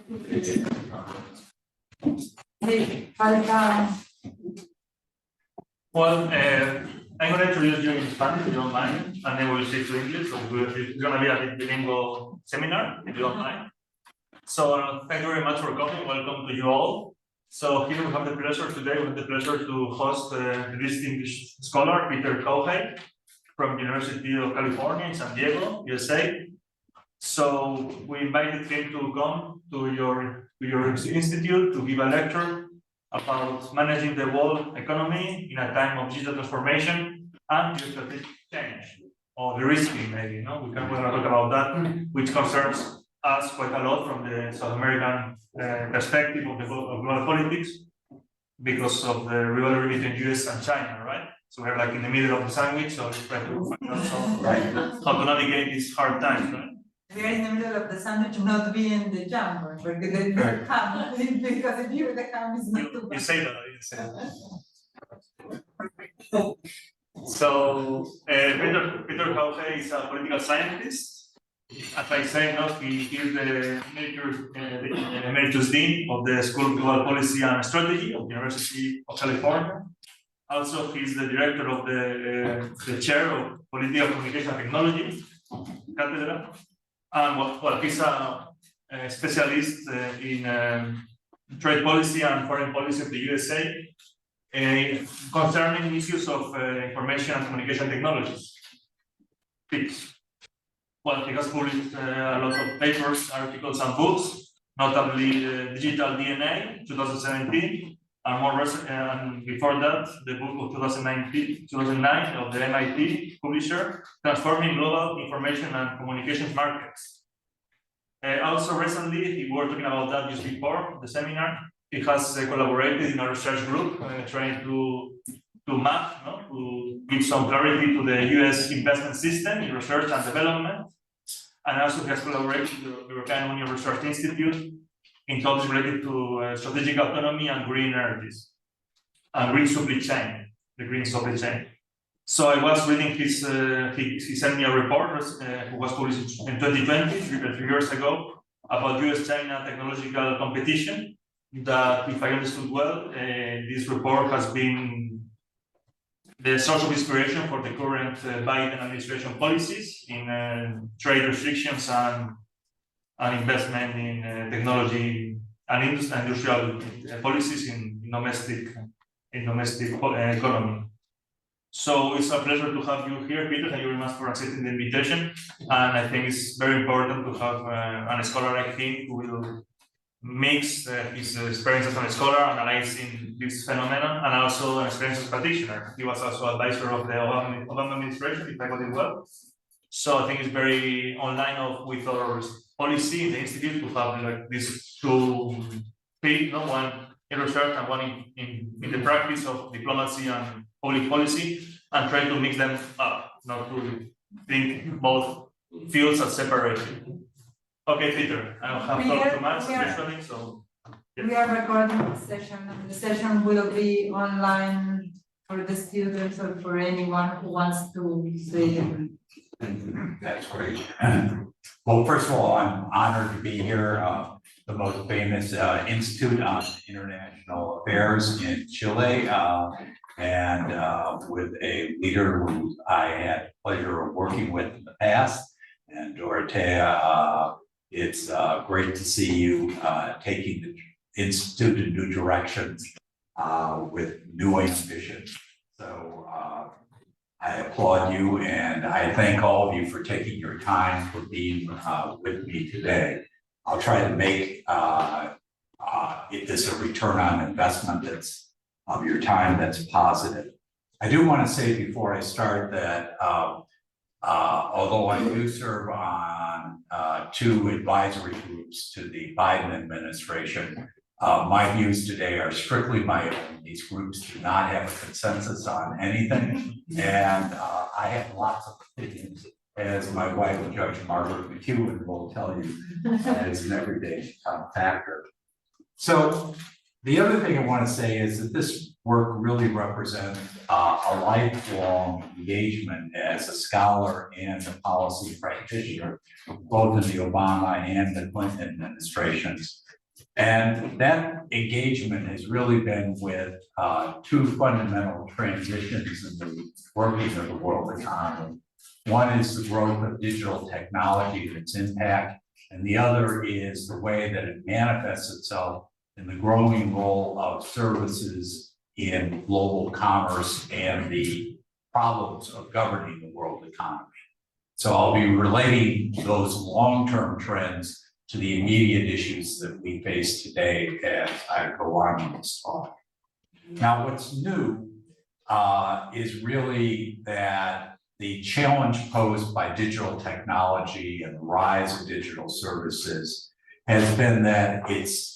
Well, I'm going to introduce you in Spanish, if you don't mind, and then we'll switch to English. So it's going to be a bilingual seminar, if you don't mind. So thank you very much for coming. Welcome to you all. So here we have the pleasure today, we have the pleasure to host the distinguished scholar, Peter Cowhey, from the University of California in San Diego, USA. So we invited him to come to your institute to give a lecture about managing the world economy in a time of digital transformation and strategic change, or the risking, maybe. No, we're going to talk about that, which concerns us quite a lot from the South American perspective of global politics, because of the rivalry between US and China, right? So we're like in the middle of the sandwich, so let's try to find out how to navigate these hard times, right? We are in the middle of the sandwich, not being the jam, because the ham, because if you're the ham is not too bad. You say that, you say that. So Peter Cowhey is a political scientist. As I say, no, he is the emeritus dean of the School of Global Policy and Strategy of the University of California. Also, he is the director of the chair of Political Communication and Technology Cátedra. And well, he's a specialist in trade policy and foreign policy of the USA concerning issues of information and communication technologies. Well, he has published a lot of papers, articles, and books, notably Digital DNA, 2017, and more recent, and before that, the book of 2009 of the MIT publisher, Transforming Global Information and Communications Markets. Also recently, we were talking about that just before the seminar, he has collaborated in a research group trying to map, to give some clarity to the US investment system in research and development. And also he has collaborated with the European Union Research Institute in topics related to strategic autonomy and green energies and green supply chain, the green supply chain. So I was reading his, he sent me a report who was published in 2020, 3 years ago, about US-China technological competition, that if I understood well, this report has been the source of inspiration for the current Biden administration policies in trade restrictions and investment in technology and industrial policies in domestic economy. So it's a pleasure to have you here, Peter. Thank you very much for accepting the invitation. And I think it's very important to have a scholar like him who will mix his experience as a scholar analyzing this phenomenon and also an experience as a practitioner. He was also advisor of the Obama administration, if I got it well. So I think it's very online with our policy in the institute to have like these two fields, one in research and one in the practice of diplomacy and public policy, and try to mix them up, not to think both fields as separated. Okay, Peter, I don't have talked too much actually, so. Yeah. We are recording the session, and the session will be online for the students or for anyone who wants to see it. That's great. Well, first of all, I'm honored to be here. The most famous Institute on International Affairs in Chile, and with a leader who I had the pleasure of working with in the past, and Dorotea. It's great to see you taking the Institute in new directions with new ambition. So I applaud you, and I thank all of you for taking your time for being with me today. I'll try to make this a return on investment that's of your time that's positive. I do want to say before I start that although I do serve on 2 advisory groups to the Biden administration, my views today are strictly my own. These groups do not have a consensus on anything, and I have lots of opinions, as my wife, Judge Margaret McEwen, will tell you, it's an everyday factor. So the other thing I want to say is that this work really represents a lifelong engagement as a scholar and a policy practitioner, both in the Obama and the Clinton administrations. And that engagement has really been with two fundamental transitions in the working of the world economy. One is the growth of digital technology and its impact, and the other is the way that it manifests itself in the growing role of services in global commerce and the problems of governing the world economy. So I'll be relating those long-term trends to the immediate issues that we face today as I go on in this talk. Now, what's new is really that the challenge posed by digital technology and the rise of digital services has been that it's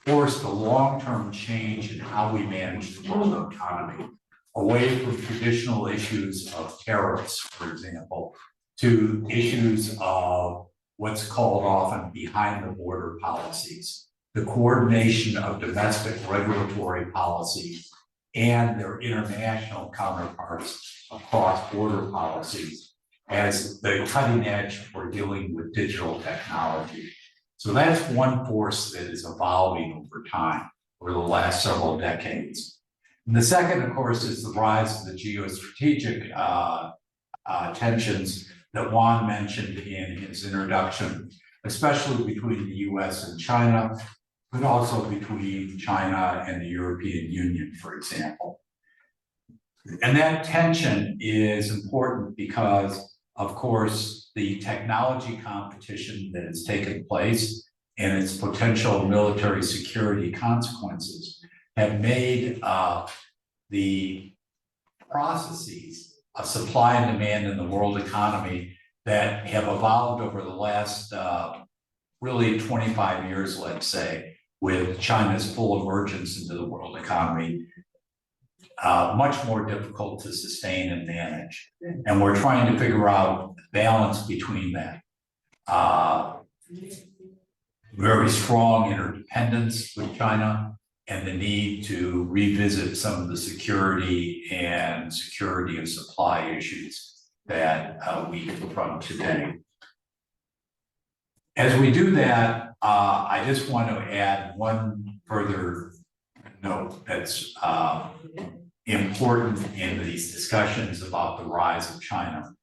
forced a long-term change in how we manage the world economy, away from traditional issues of tariffs, for example, to issues of what's called often behind the border policies, the coordination of domestic regulatory policies and their international counterparts across border policies as the cutting edge for dealing with digital technology. So that's one force that is evolving over time, over the last several decades. And the second, of course, is the rise of the geostrategic tensions that Juan mentioned in his introduction, especially between the US and China, but also between China and the European Union, for example. And that tension is important because, of course, the technology competition that has taken place and its potential military security consequences have made the processes of supply and demand in the world economy that have evolved over the last really 25 years, let's say, with China's full emergence into the world economy, much more difficult to sustain and manage. And we're trying to figure out the balance between that. Very strong interdependence with China and the need to revisit some of the security of supply issues that we confront today. As we do that, I just want to add one further note that's important in these discussions about the rise of China.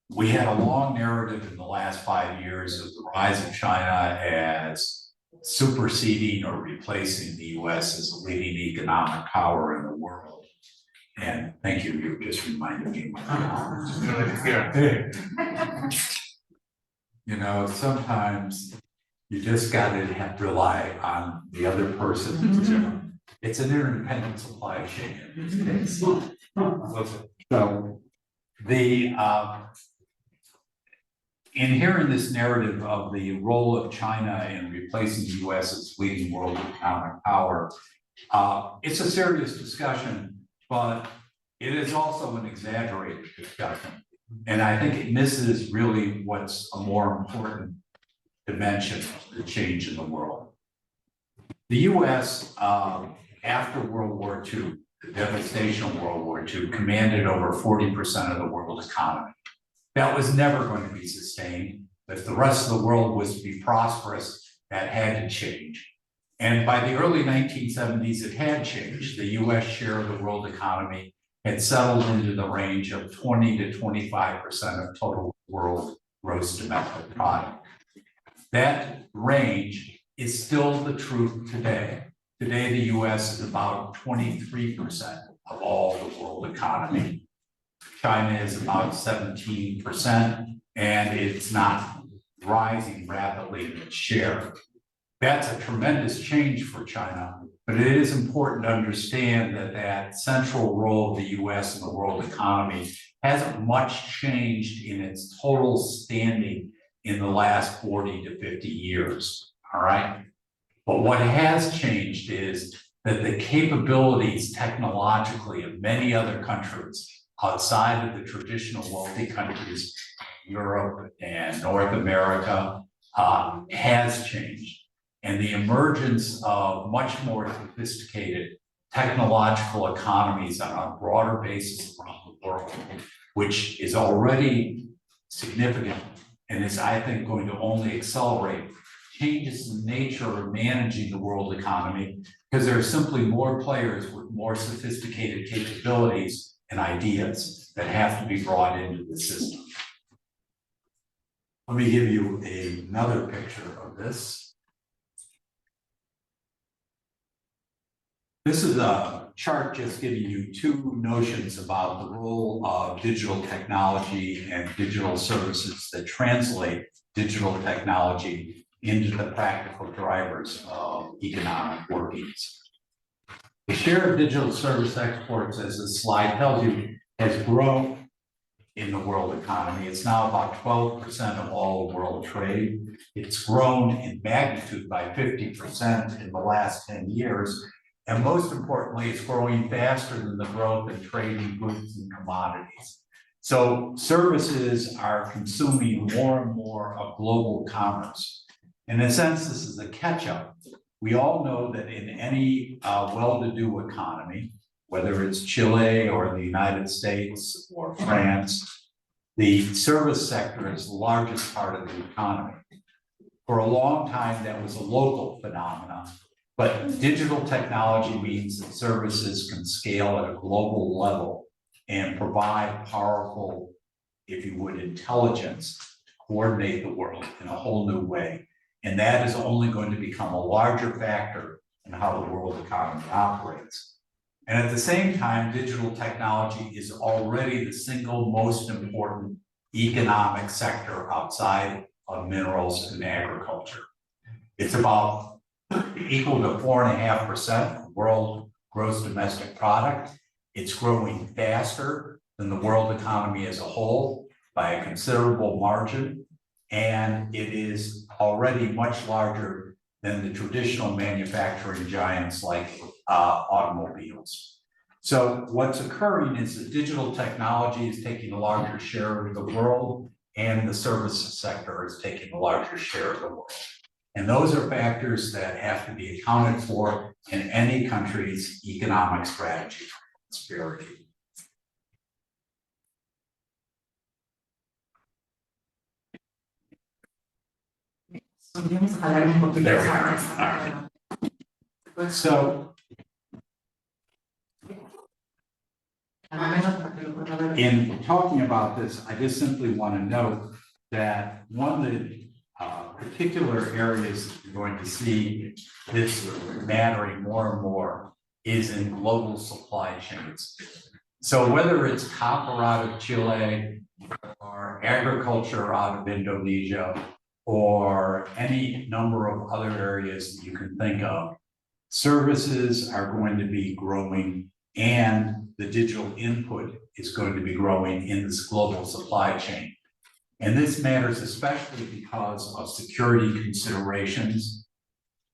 We had a long narrative in the last 5 years of the rise of China as superseding or replacing the US as a leading economic power in the world. And thank you, you just reminded me. You know, sometimes you just got to rely on the other person. It's an interdependent supply chain. So in hearing this narrative of the role of China in replacing the US as leading world economic power, it's a serious discussion, but it is also an exaggerated discussion. And I think it misses really what's a more important dimension of the change in the world. The US, after World War II, the devastation of World War II, commanded over 40% of the world economy. That was never going to be sustained. If the rest of the world was to be prosperous, that had to change. And by the early 1970s, it had changed. The US share of the world economy had settled into the range of 20 to 25% of total world gross domestic product. That range is still the truth today. Today, the US is about 23% of all the world economy. China is about 17%, and it's not rising rapidly in its share. That's a tremendous change for China, but it is important to understand that that central role of the US in the world economy hasn't much changed in its total standing in the last 40 to 50 years, all right? But what has changed is that the capabilities technologically of many other countries outside of the traditional wealthy countries, Europe and North America, has changed. And the emergence of much more sophisticated technological economies on a broader basis around the world, which is already significant and is, I think, going to only accelerate changes in the nature of managing the world economy, because there are simply more players with more sophisticated capabilities and ideas that have to be brought into the system. Let me give you another picture of this. This is a chart just giving you two notions about the role of digital technology and digital services that translate digital technology into the practical drivers of economic workings. The share of digital service exports, as this slide tells you, has grown in the world economy. It's now about 12% of all world trade. It's grown in magnitude by 50% in the last 10 years. And most importantly, it's growing faster than the growth in trading goods and commodities. So services are consuming more and more of global commerce. In a sense, this is a catch-up. We all know that in any well-to-do economy, whether it's Chile or the United States or France, the service sector is the largest part of the economy. For a long time, that was a local phenomenon, but digital technology means that services can scale at a global level and provide powerful, if you would, intelligence to coordinate the world in a whole new way. And that is only going to become a larger factor in how the world economy operates. And at the same time, digital technology is already the single most important economic sector outside of minerals and agriculture. It's about equal to 4.5% of world gross domestic product. It's growing faster than the world economy as a whole by a considerable margin. And it is already much larger than the traditional manufacturing giants like automobiles. So what's occurring is that digital technology is taking a larger share of the world, and the services sector is taking a larger share of the world. And those are factors that have to be accounted for in any country's economic strategy for prosperity. So, in talking about this, I just simply want to note that one of the particular areas that you're going to see this mattering more and more is in global supply chains. So whether it's copper out of Chile or agriculture out of Indonesia or any number of other areas that you can think of, services are going to be growing, and the digital input is going to be growing in this global supply chain. And this matters especially because of security considerations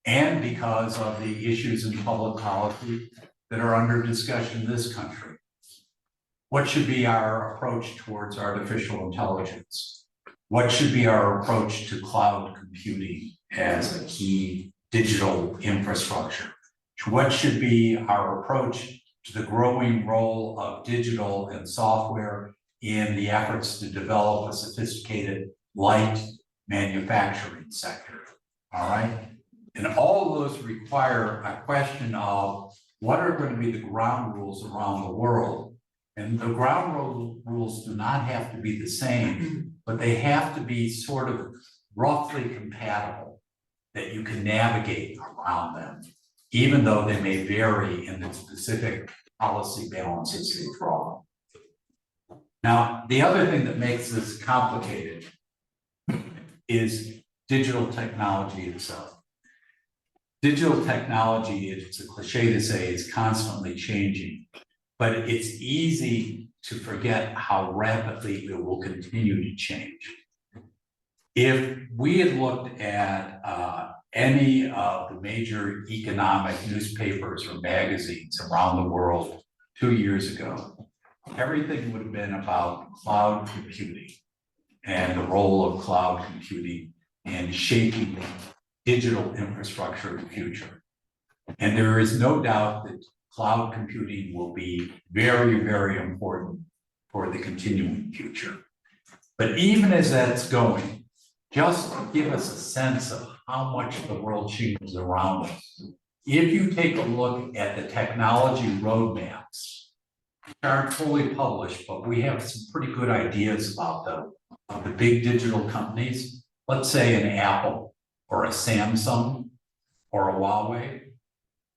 and because of the issues in public policy that are under discussion in this country. What should be our approach towards artificial intelligence? What should be our approach to cloud computing as a key digital infrastructure? What should be our approach to the growing role of digital and software in the efforts to develop a sophisticated light manufacturing sector? All right. And all of those require a question of what are going to be the ground rules around the world. And the ground rules do not have to be the same, but they have to be sort of roughly compatible, that you can navigate around them, even though they may vary in the specific policy balances they draw. Now, the other thing that makes this complicated is digital technology itself. Digital technology, it's a cliche to say, is constantly changing, but it's easy to forget how rapidly it will continue to change. If we had looked at any of the major economic newspapers or magazines around the world 2 years ago, everything would have been about cloud computing and the role of cloud computing in shaping the digital infrastructure of the future. And there is no doubt that cloud computing will be very, very important for the continuing future. But even as that's going, just to give us a sense of how much the world changes around us, if you take a look at the technology roadmaps, which aren't fully published, but we have some pretty good ideas about them, of the big digital companies, let's say an Apple or a Samsung or a Huawei,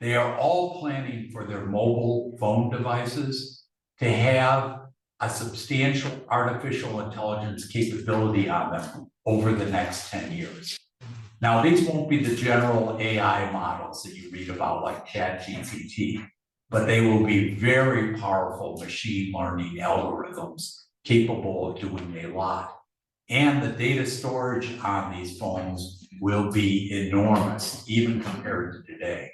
they are all planning for their mobile phone devices to have a substantial artificial intelligence capability on them over the next 10 years. Now, these won't be the general AI models that you read about like ChatGPT, but they will be very powerful machine learning algorithms capable of doing a lot. And the data storage on these phones will be enormous, even compared to today.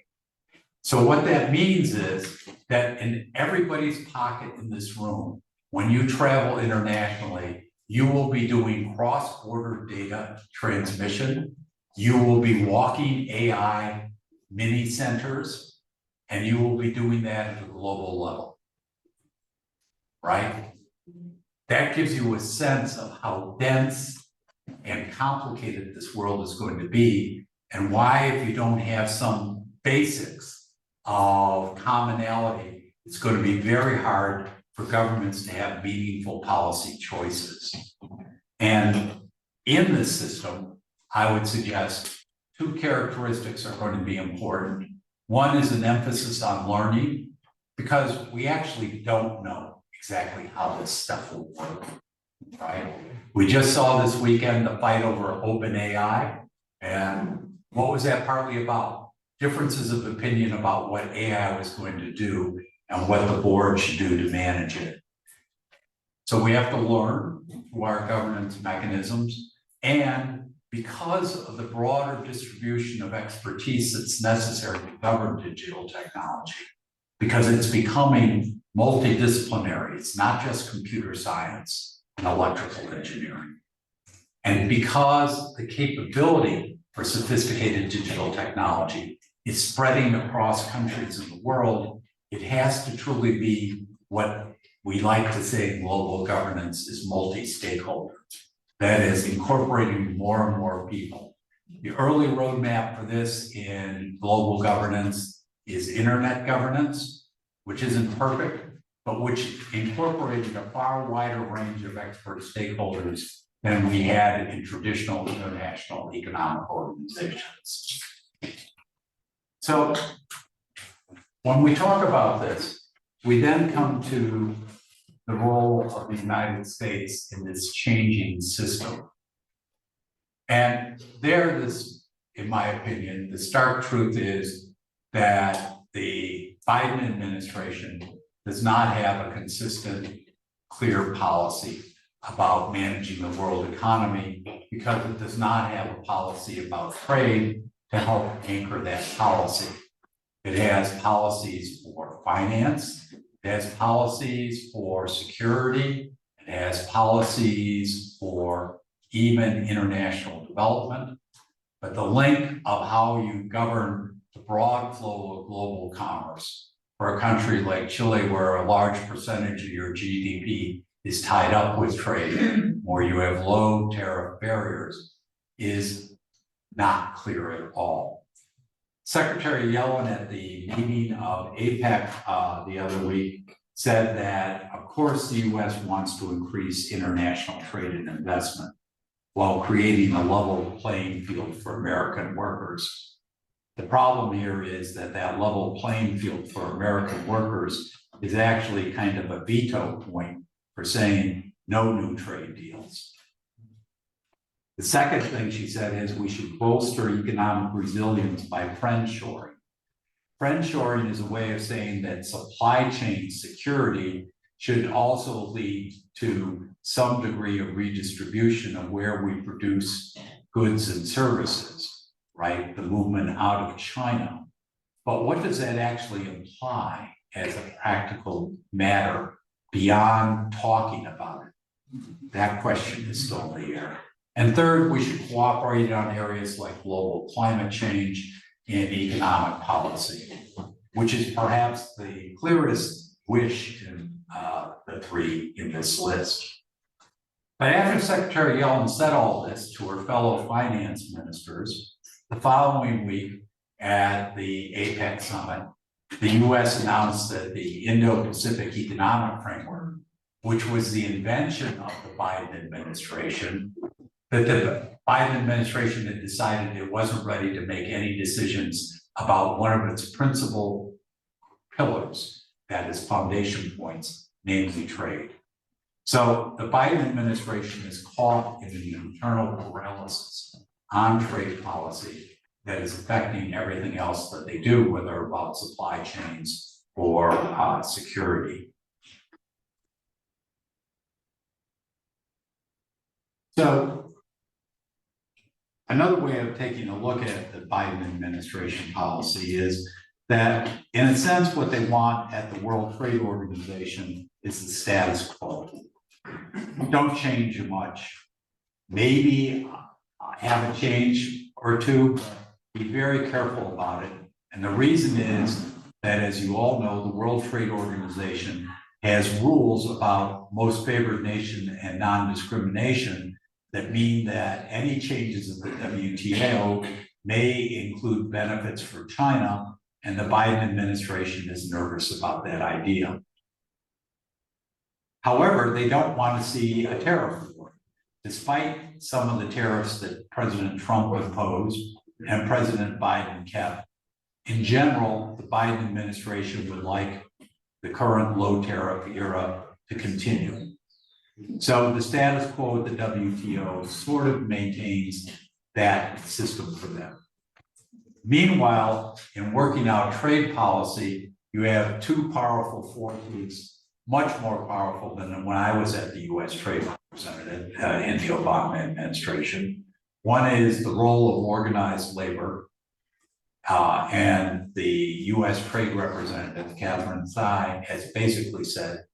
So what that means is that in everybody's pocket in this room, when you travel internationally, you will be doing cross-border data transmission. You will be walking AI mini centers, and you will be doing that at a global level, right? That gives you a sense of how dense and complicated this world is going to be, and why, if you don't have some basics of commonality, it's going to be very hard for governments to have meaningful policy choices. And in this system, I would suggest two characteristics are going to be important. One is an emphasis on learning, because we actually don't know exactly how this stuff will work, right? We just saw this weekend the fight over OpenAI, and what was that partly about? Differences of opinion about what AI was going to do and what the board should do to manage it. So we have to learn through our governance mechanisms, and because of the broader distribution of expertise that's necessary to govern digital technology, because it's becoming multidisciplinary, it's not just computer science and electrical engineering. And because the capability for sophisticated digital technology is spreading across countries in the world, it has to truly be what we like to say in global governance is multi-stakeholder. That is incorporating more and more people. The early roadmap for this in global governance is internet governance, which isn't perfect, but which incorporated a far wider range of expert stakeholders than we had in traditional international economic organizations. So when we talk about this, we then come to the role of the United States in this changing system. And there, this, in my opinion, the stark truth is that the Biden administration does not have a consistent, clear policy about managing the world economy, because it does not have a policy about trade to help anchor that policy. It has policies for finance, it has policies for security, it has policies for even international development. But the link of how you govern the broad flow of global commerce for a country like Chile, where a large percentage of your GDP is tied up with trade, where you have low tariff barriers, is not clear at all. Secretary Yellen at the meeting of APEC the other week said that, of course, the US wants to increase international trade and investment while creating a level playing field for American workers. The problem here is that that level playing field for American workers is actually kind of a veto point for saying no new trade deals. The second thing she said is we should bolster economic resilience by friendshoring. Friendshoring is a way of saying that supply chain security should also lead to some degree of redistribution of where we produce goods and services, right? The movement out of China. But what does that actually imply as a practical matter beyond talking about it? That question is still in the air. And third, we should cooperate on areas like global climate change and economic policy. which is perhaps the clearest wish in the three in this list. But after Secretary Yellen said all this to her fellow finance ministers, the following week at the APEC summit, the US announced that the Indo-Pacific Economic Framework, which was the invention of the Biden administration, that the Biden administration had decided it wasn't ready to make any decisions about one of its principal pillars, that is foundation points, namely trade. So the Biden administration is caught in an internal paralysis on trade policy that is affecting everything else that they do, whether about supply chains or security. So another way of taking a look at the Biden administration policy is that, in a sense, what they want at the World Trade Organization is the status quo. Don't change much. Maybe have a change or two, but be very careful about it. And the reason is that, as you all know, the World Trade Organization has rules about most favored nation and non-discrimination that mean that any changes in the WTO may include benefits for China, and the Biden administration is nervous about that idea. However, they don't want to see a tariff war. Despite some of the tariffs that President Trump imposed and President Biden kept, in general, the Biden administration would like the current low tariff era to continue. So the status quo at the WTO sort of maintains that system for them. Meanwhile, in working out trade policy, you have two powerful forces, much more powerful than when I was at the US Trade Representative in the Obama administration. One is the role of organized labor, and the US Trade Representative, Catherine Tsai, has basically said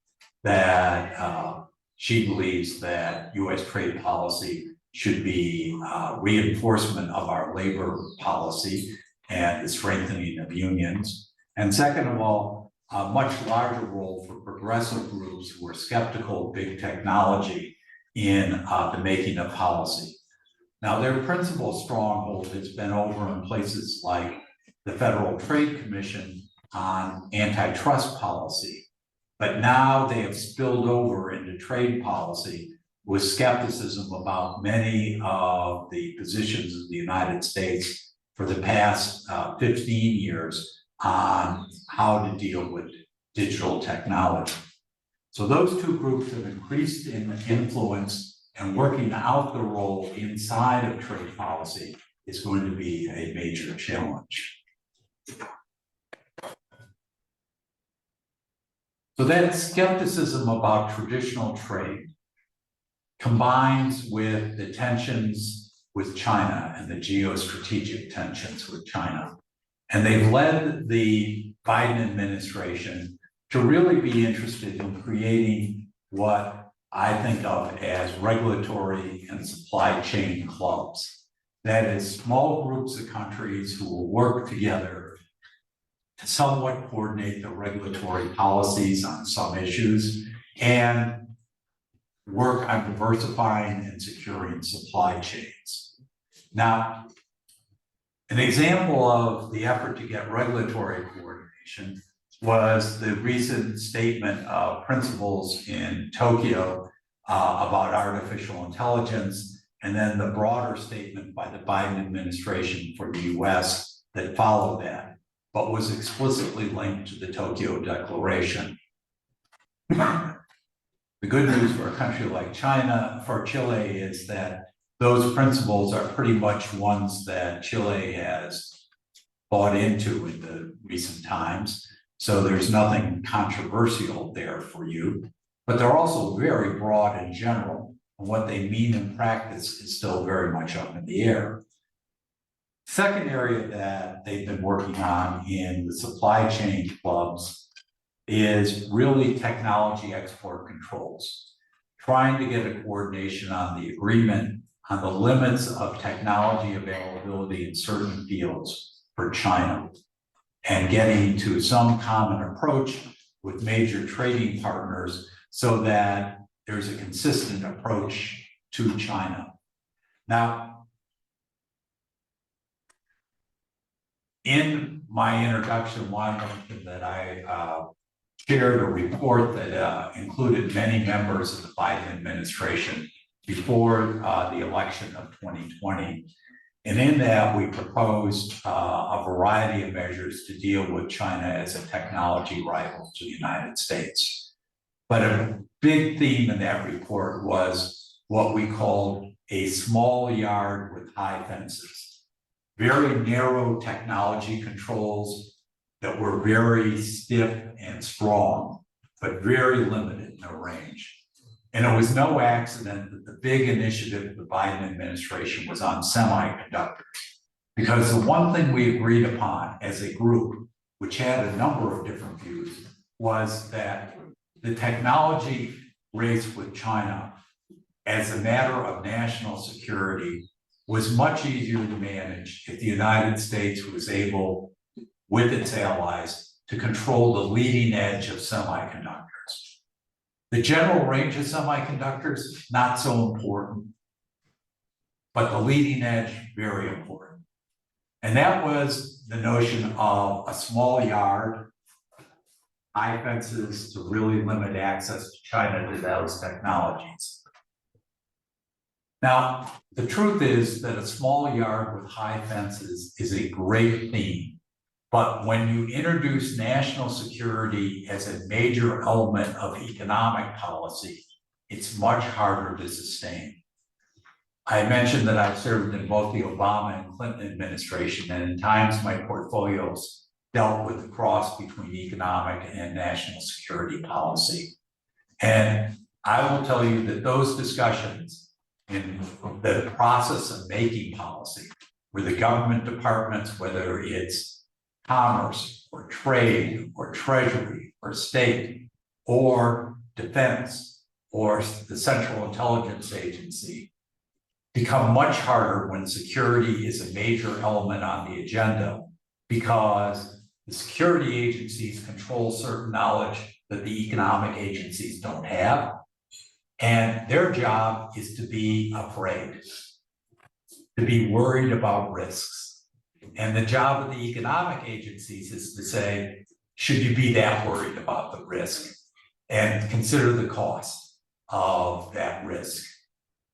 that she believes that US trade policy should be reinforcement of our labor policy and the strengthening of unions. And second of all, a much larger role for progressive groups who are skeptical of big technology in the making of policy. Now, their principal stronghold has been over in places like the Federal Trade Commission on antitrust policy, but now they have spilled over into trade policy with skepticism about many of the positions of the United States for the past 15 years on how to deal with digital technology. So those two groups have increased in influence, and working out the role inside of trade policy is going to be a major challenge. So that skepticism about traditional trade combines with the tensions with China and the geostrategic tensions with China. And they've led the Biden administration to really be interested in creating what I think of as regulatory and supply chain clubs. That is, small groups of countries who will work together to somewhat coordinate the regulatory policies on some issues and work on diversifying and securing supply chains. Now, an example of the effort to get regulatory coordination was the recent statement of principles in Tokyo about artificial intelligence, and then the broader statement by the Biden administration for the US that followed that, but was explicitly linked to the Tokyo Declaration. The good news for a country like China, for Chile, is that those principles are pretty much ones that Chile has bought into in the recent times. So there's nothing controversial there for you, but they're also very broad in general. And what they mean in practice is still very much up in the air. Second area that they've been working on in the supply chain clubs is really technology export controls, trying to get a coordination on the agreement on the limits of technology availability in certain fields for China. and getting to some common approach with major trading partners so that there's a consistent approach to China. Now, in my introduction, I mentioned that I shared a report that included many members of the Biden administration before the election of 2020. And in that, we proposed a variety of measures to deal with China as a technology rival to the United States. But a big theme in that report was what we called a small yard with high fences. Very narrow technology controls that were very stiff and strong, but very limited in their range. And it was no accident that the big initiative of the Biden administration was on semiconductors, because the one thing we agreed upon as a group, which had a number of different views, was that the technology race with China as a matter of national security was much easier to manage if the United States was able, with its allies, to control the leading edge of semiconductors. The general range of semiconductors, not so important, but the leading edge, very important. And that was the notion of a small yard, high fences to really limit access to China to those technologies. Now, the truth is that a small yard with high fences is a great theme. But when you introduce national security as a major element of economic policy, it's much harder to sustain. I mentioned that I've served in both the Obama and Clinton administration, and in times my portfolios dealt with the cross between economic and national security policy. And I will tell you that those discussions in the process of making policy, where the government departments, whether it's commerce or trade or treasury or state or defense or the Central Intelligence Agency, become much harder when security is a major element on the agenda, because the security agencies control certain knowledge that the economic agencies don't have. And their job is to be afraid, to be worried about risks. And the job of the economic agencies is to say, should you be that worried about the risk, and consider the cost of that risk.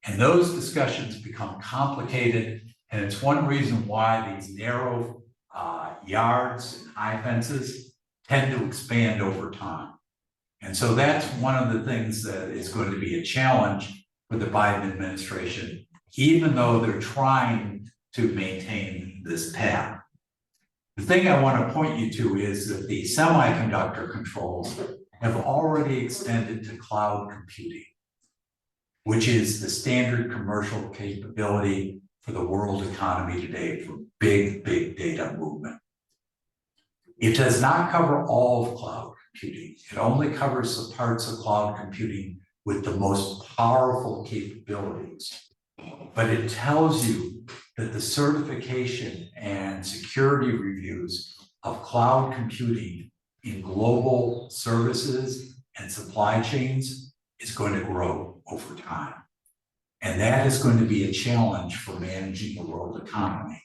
And those discussions become complicated, and it's one reason why these narrow yards and high fences tend to expand over time. And so that's one of the things that is going to be a challenge for the Biden administration, even though they're trying to maintain this path. The thing I want to point you to is that the semiconductor controls have already extended to cloud computing, which is the standard commercial capability for the world economy today for big data movement. It does not cover all of cloud computing. It only covers the parts of cloud computing with the most powerful capabilities. But it tells you that the certification and security reviews of cloud computing in global services and supply chains is going to grow over time. And that is going to be a challenge for managing the world economy.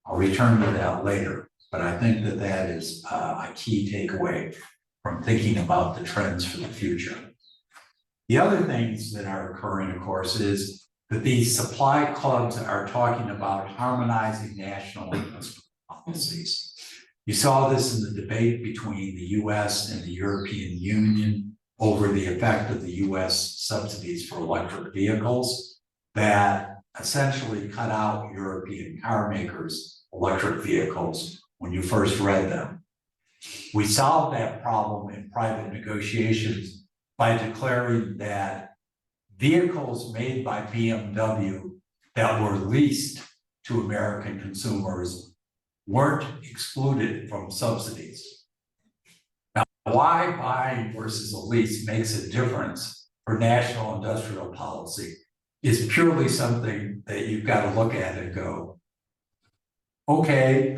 I'll return to that later, but I think that that is a key takeaway from thinking about the trends for the future. The other things that are occurring, of course, is that these supply clubs are talking about harmonizing national policies. You saw this in the debate between the US and the European Union over the effect of the US subsidies for electric vehicles that essentially cut out European car makers' electric vehicles when you first read them. We solved that problem in private negotiations by declaring that vehicles made by BMW that were leased to American consumers weren't excluded from subsidies. Now, why buying versus a lease makes a difference for national industrial policy is purely something that you've got to look at and go, okay,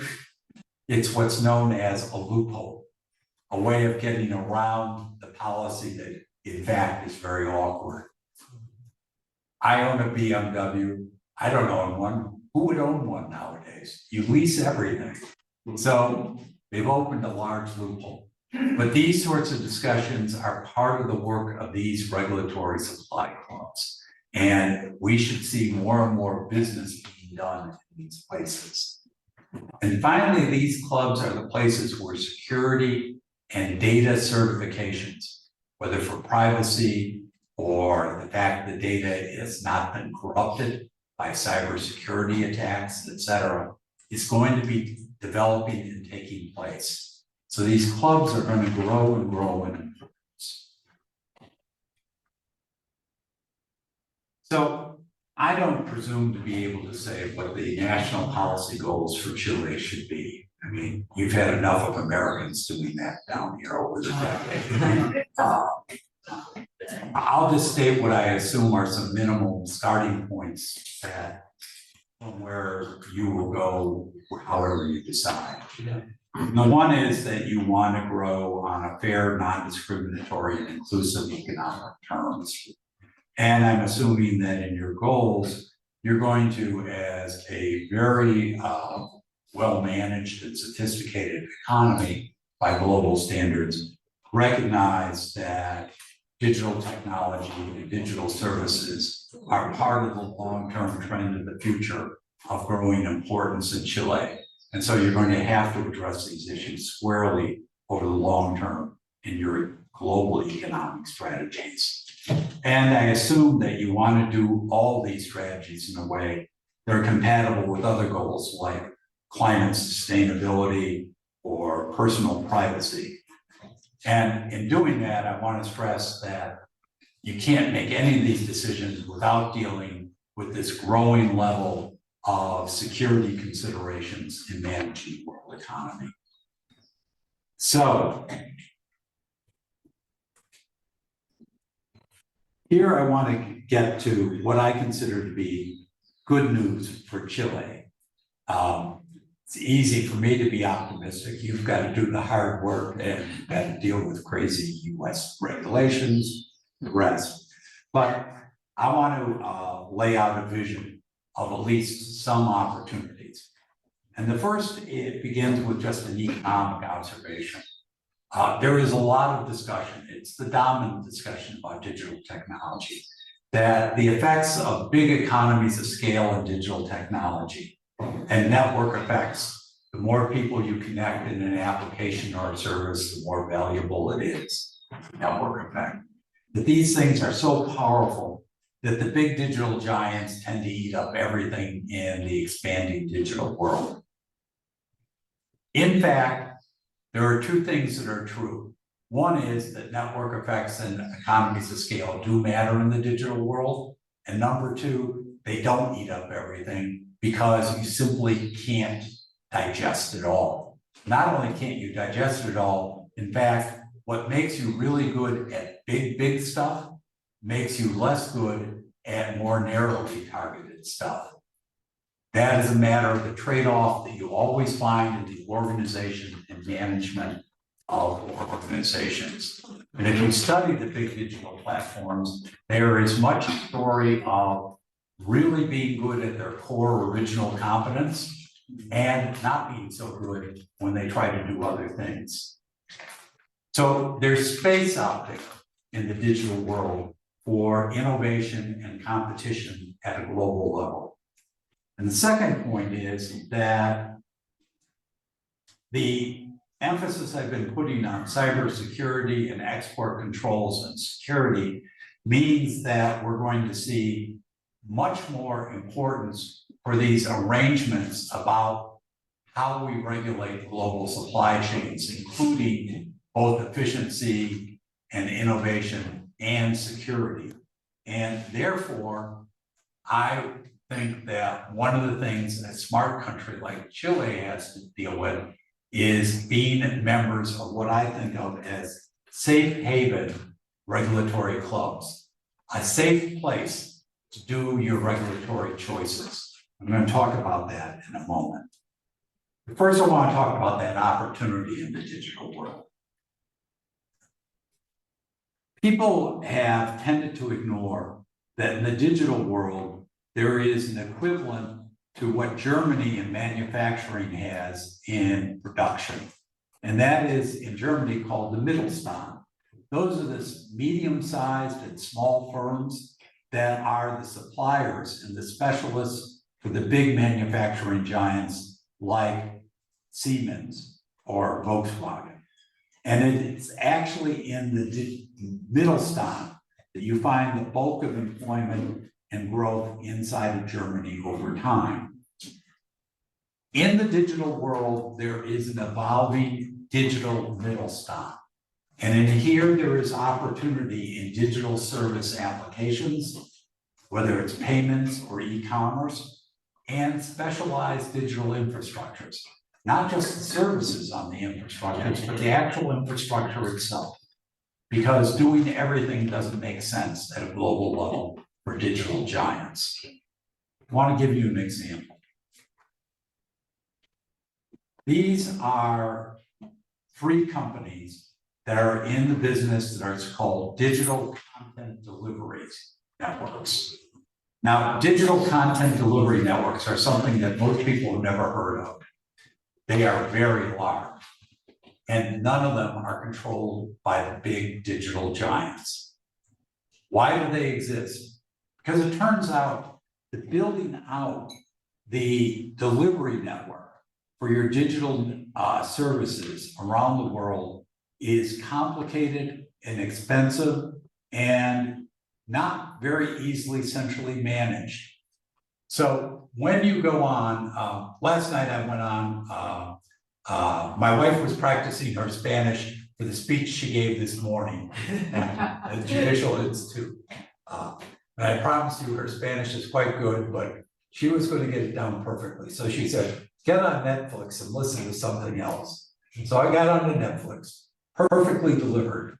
It's what's known as a loophole, a way of getting around the policy that in fact is very awkward. I own a BMW. I don't own one. Who would own one nowadays? You lease everything. So they've opened a large loophole. But these sorts of discussions are part of the work of these regulatory supply clubs. And we should see more and more business being done in these places. And finally, these clubs are the places where security and data certifications, whether for privacy or the fact that data has not been corrupted by cybersecurity attacks, et cetera, is going to be developing and taking place. So these clubs are going to grow and grow in importance. So I don't presume to be able to say what the national policy goals for Chile should be. I mean, you've had enough of Americans doing that down here over the decade. I'll just state what I assume are some minimum starting points that from where you will go, however you decide. The one is that you want to grow on a fair, non-discriminatory, and inclusive economic terms. And I'm assuming that in your goals, you're going to, as a very well-managed and sophisticated economy by global standards, recognize that digital technology and digital services are part of the long-term trend of the future of growing importance in Chile. And so you're going to have to address these issues squarely over the long term in your global economic strategies. And I assume that you want to do all these strategies in a way that are compatible with other goals like climate sustainability or personal privacy. And in doing that, I want to stress that you can't make any of these decisions without dealing with this growing level of security considerations in managing the world economy. So here I want to get to what I consider to be good news for Chile. It's easy for me to be optimistic. You've got to do the hard work and you've got to deal with crazy US regulations, the rest. But I want to lay out a vision of at least some opportunities. And the first, it begins with just an economic observation. There is a lot of discussion, it's the dominant discussion about digital technology, that the effects of big economies of scale in digital technology and network effects, the more people you connect in an application or a service, the more valuable it is, network effect. That these things are so powerful that the big digital giants tend to eat up everything in the expanding digital world. In fact, there are two things that are true. One is that network effects and economies of scale do matter in the digital world. And number two, they don't eat up everything because you simply can't digest it all. Not only can't you digest it all, in fact, what makes you really good at big stuff makes you less good at more narrowly targeted stuff. That is a matter of the trade-off that you always find in the organization and management of organizations. And if you study the big digital platforms, there is much story of really being good at their core original competence and not being so good when they try to do other things. So there's space out there in the digital world for innovation and competition at a global level. And the second point is that the emphasis I've been putting on cybersecurity and export controls and security means that we're going to see much more importance for these arrangements about how we regulate global supply chains, including both efficiency and innovation and security. And therefore, I think that one of the things a smart country like Chile has to deal with is being members of what I think of as safe haven regulatory clubs, a safe place to do your regulatory choices. I'm going to talk about that in a moment. First, I want to talk about that opportunity in the digital world. People have tended to ignore that in the digital world, there is an equivalent to what Germany in manufacturing has in production. And that is in Germany called the Mittelstand. Those are the medium-sized and small firms that are the suppliers and the specialists for the big manufacturing giants like Siemens or Volkswagen. And it's actually in the Mittelstand that you find the bulk of employment and growth inside of Germany over time. In the digital world, there is an evolving digital Mittelstand. And in here, there is opportunity in digital service applications, whether it's payments or e-commerce, and specialized digital infrastructures. Not just the services on the infrastructures, but the actual infrastructure itself. Because doing everything doesn't make sense at a global level for digital giants. I want to give you an example. These are 3 companies that are in the business that are called digital content delivery networks. Now, digital content delivery networks are something that most people have never heard of. They are very large, and none of them are controlled by the big digital giants. Why do they exist? Because it turns out that building out the delivery network for your digital services around the world is complicated and expensive and not very easily centrally managed. So when you go on, last night I went on, my wife was practicing her Spanish for the speech she gave this morning at the Judicial Institute. And I promised you her Spanish is quite good, but she was going to get it down perfectly. So she said, get on Netflix and listen to something else. So I got on to Netflix, perfectly delivered.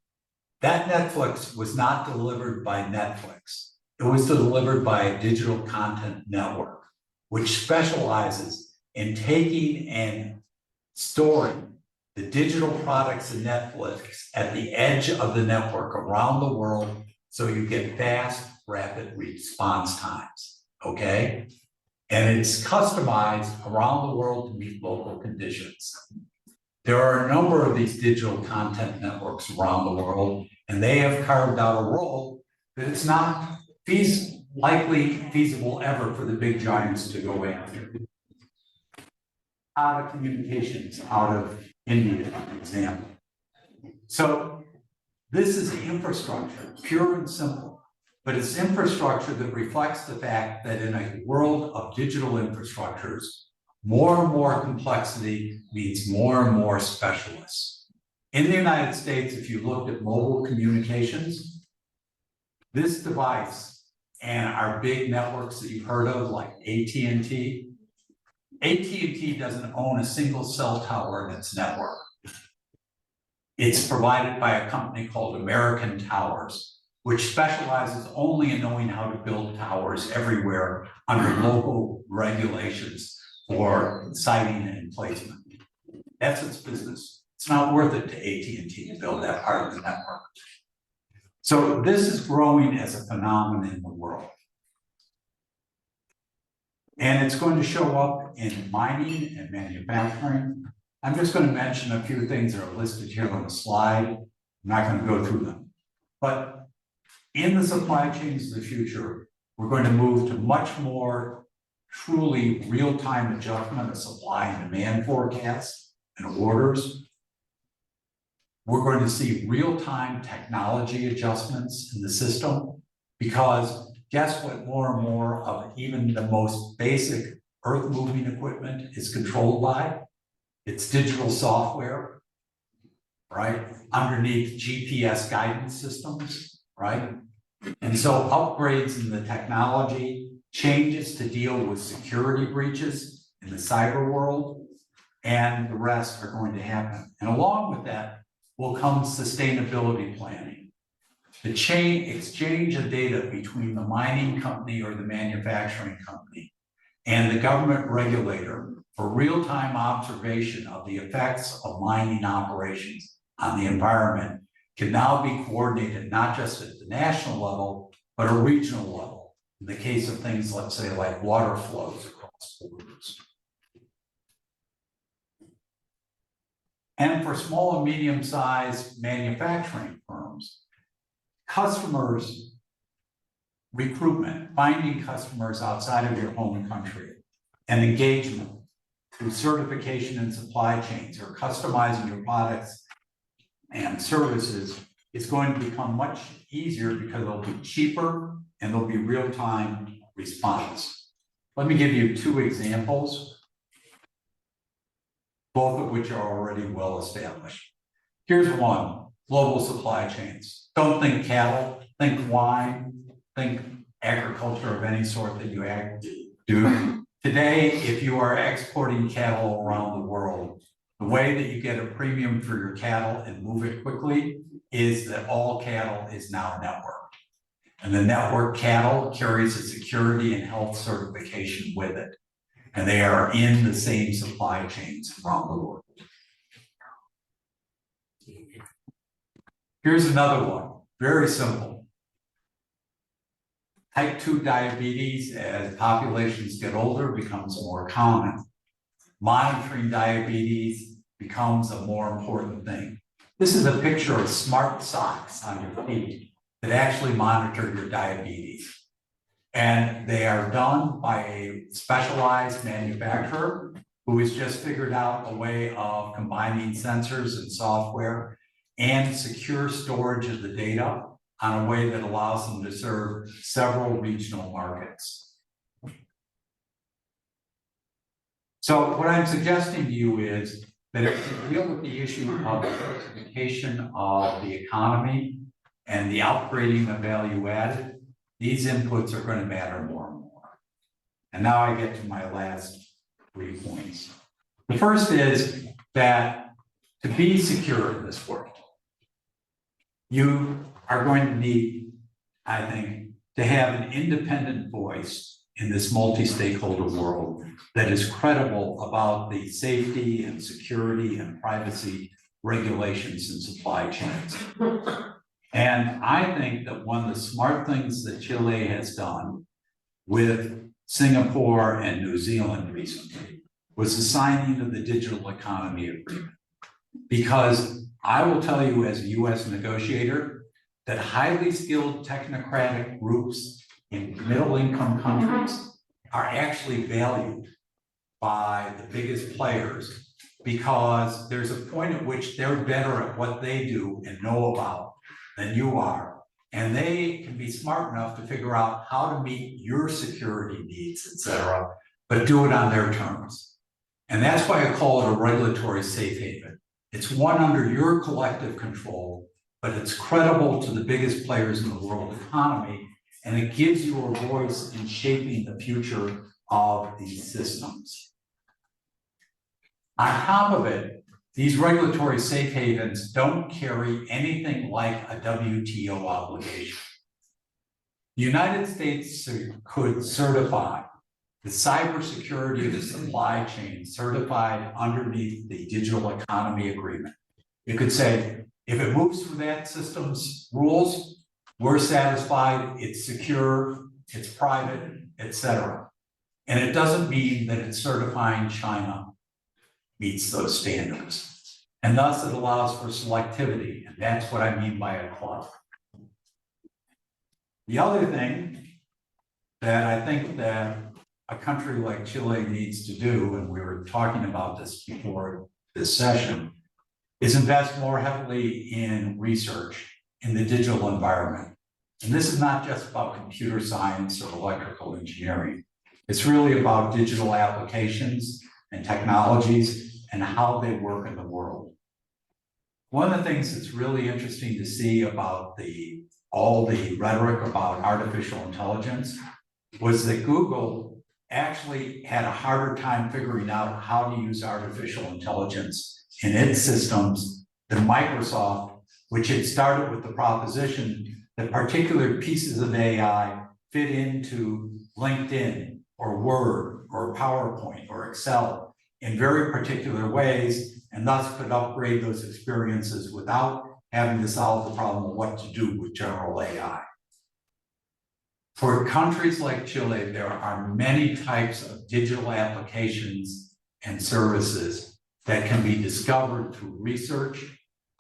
That Netflix was not delivered by Netflix. It was delivered by a digital content network, which specializes in taking and storing the digital products of Netflix at the edge of the network around the world so you get fast, rapid response times, okay? And it's customized around the world to meet local conditions. There are a number of these digital content networks around the world, and they have carved out a role that it's not likely feasible ever for the big giants to go after. Out of communications, out of India, for example. So this is infrastructure, pure and simple, but it's infrastructure that reflects the fact that in a world of digital infrastructures, more and more complexity means more and more specialists. In the United States, if you looked at mobile communications, this device and our big networks that you've heard of, like AT&T doesn't own a single cell tower in its network. It's provided by a company called American Towers, which specializes only in knowing how to build towers everywhere under local regulations for siting and placement. That's its business. It's not worth it to AT&T to build that part of the network. So this is growing as a phenomenon in the world. And it's going to show up in mining and manufacturing. I'm just going to mention a few things that are listed here on the slide. I'm not going to go through them. But in the supply chains of the future, we're going to move to much more truly real-time adjustment of supply and demand forecasts and orders. We're going to see real-time technology adjustments in the system because guess what more and more of even the most basic earth-moving equipment is controlled by? It's digital software, right? Underneath GPS guidance systems, right? And so upgrades in the technology, changes to deal with security breaches in the cyber world, and the rest are going to happen. And along with that will come sustainability planning. The exchange of data between the mining company or the manufacturing company and the government regulator for real-time observation of the effects of mining operations on the environment can now be coordinated not just at the national level, but a regional level. In the case of things, let's say, like water flows across borders. And for small and medium-sized manufacturing firms, customers recruitment, finding customers outside of your home country, and engagement through certification and supply chains or customizing your products and services is going to become much easier because it'll be cheaper and there'll be real-time response. Let me give you two examples, both of which are already well established. Here's one, global supply chains. Don't think cattle, think wine, think agriculture of any sort that you do. Today, if you are exporting cattle around the world, the way that you get a premium for your cattle and move it quickly is that all cattle is now networked. And the network cattle carries a security and health certification with it. And they are in the same supply chains around the world. Here's another one, very simple. Type 2 diabetes, as populations get older, becomes more common. Monitoring diabetes becomes a more important thing. This is a picture of smart socks on your feet that actually monitor your diabetes. And they are done by a specialized manufacturer who has just figured out a way of combining sensors and software and secure storage of the data on a way that allows them to serve several regional markets. So what I'm suggesting to you is that if you deal with the issue of diversification of the economy and the upgrading of value added, these inputs are going to matter more and more. And now I get to my last 3 points. The first is that to be secure in this world, you are going to need, I think, to have an independent voice in this multi-stakeholder world that is credible about the safety and security and privacy regulations in supply chains. And I think that one of the smart things that Chile has done with Singapore and New Zealand recently was the signing of the Digital Economy Agreement. Because I will tell you as a US negotiator that highly skilled technocratic groups in middle income countries are actually valued by the biggest players because there's a point at which they're better at what they do and know about than you are. And they can be smart enough to figure out how to meet your security needs, et cetera, but do it on their terms. And that's why I call it a regulatory safe haven. It's one under your collective control, but it's credible to the biggest players in the world economy, and it gives you a voice in shaping the future of these systems. On top of it, these regulatory safe havens don't carry anything like a WTO obligation. The United States could certify the cybersecurity of the supply chain certified underneath the Digital Economy Agreement. It could say, if it moves through that system's rules, we're satisfied, it's secure, it's private, et cetera. And it doesn't mean that it's certifying China meets those standards. And thus it allows for selectivity, and that's what I mean by a club. The other thing that I think that a country like Chile needs to do, and we were talking about this before this session, is invest more heavily in research in the digital environment. And this is not just about computer science or electrical engineering. It's really about digital applications and technologies and how they work in the world. One of the things that's really interesting to see about all the rhetoric about artificial intelligence was that Google actually had a harder time figuring out how to use artificial intelligence in its systems than Microsoft, which had started with the proposition that particular pieces of AI fit into LinkedIn or Word or PowerPoint or Excel in very particular ways, and thus could upgrade those experiences without having to solve the problem of what to do with general AI. For countries like Chile, there are many types of digital applications and services that can be discovered through research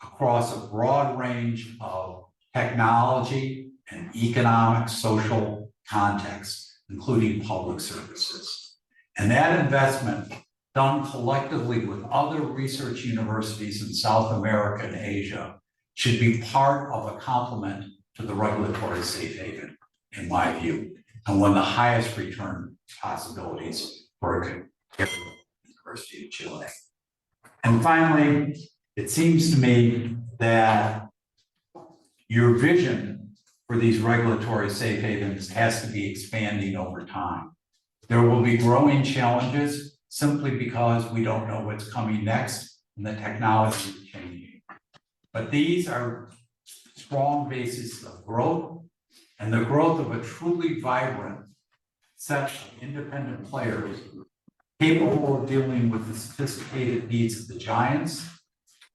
across a broad range of technology and economic, social contexts, including public services. And that investment, done collectively with other research universities in South America and Asia, should be part of a complement to the regulatory safe haven, in my view, and one of the highest return possibilities for a University of Chile. And finally, it seems to me that your vision for these regulatory safe havens has to be expanding over time. There will be growing challenges simply because we don't know what's coming next and the technology is changing. But these are strong bases of growth, and the growth of a truly vibrant set of independent players capable of dealing with the sophisticated needs of the giants,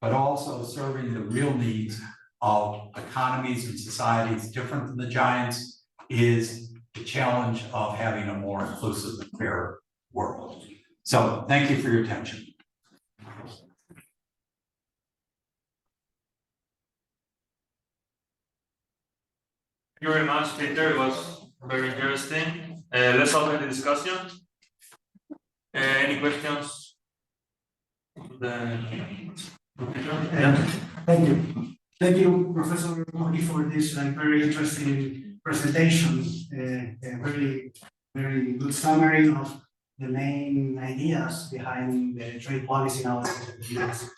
but also serving the real needs of economies and societies different than the giants, is the challenge of having a more inclusive and fair world. So thank you for your attention. Thank you very much, Peter. It was very interesting. Let's open the discussion. Any questions? Thank you. Thank you, Professor Cowhey, for this very interesting presentation. A very good summary of the main ideas behind the trade policy nowadays in the US.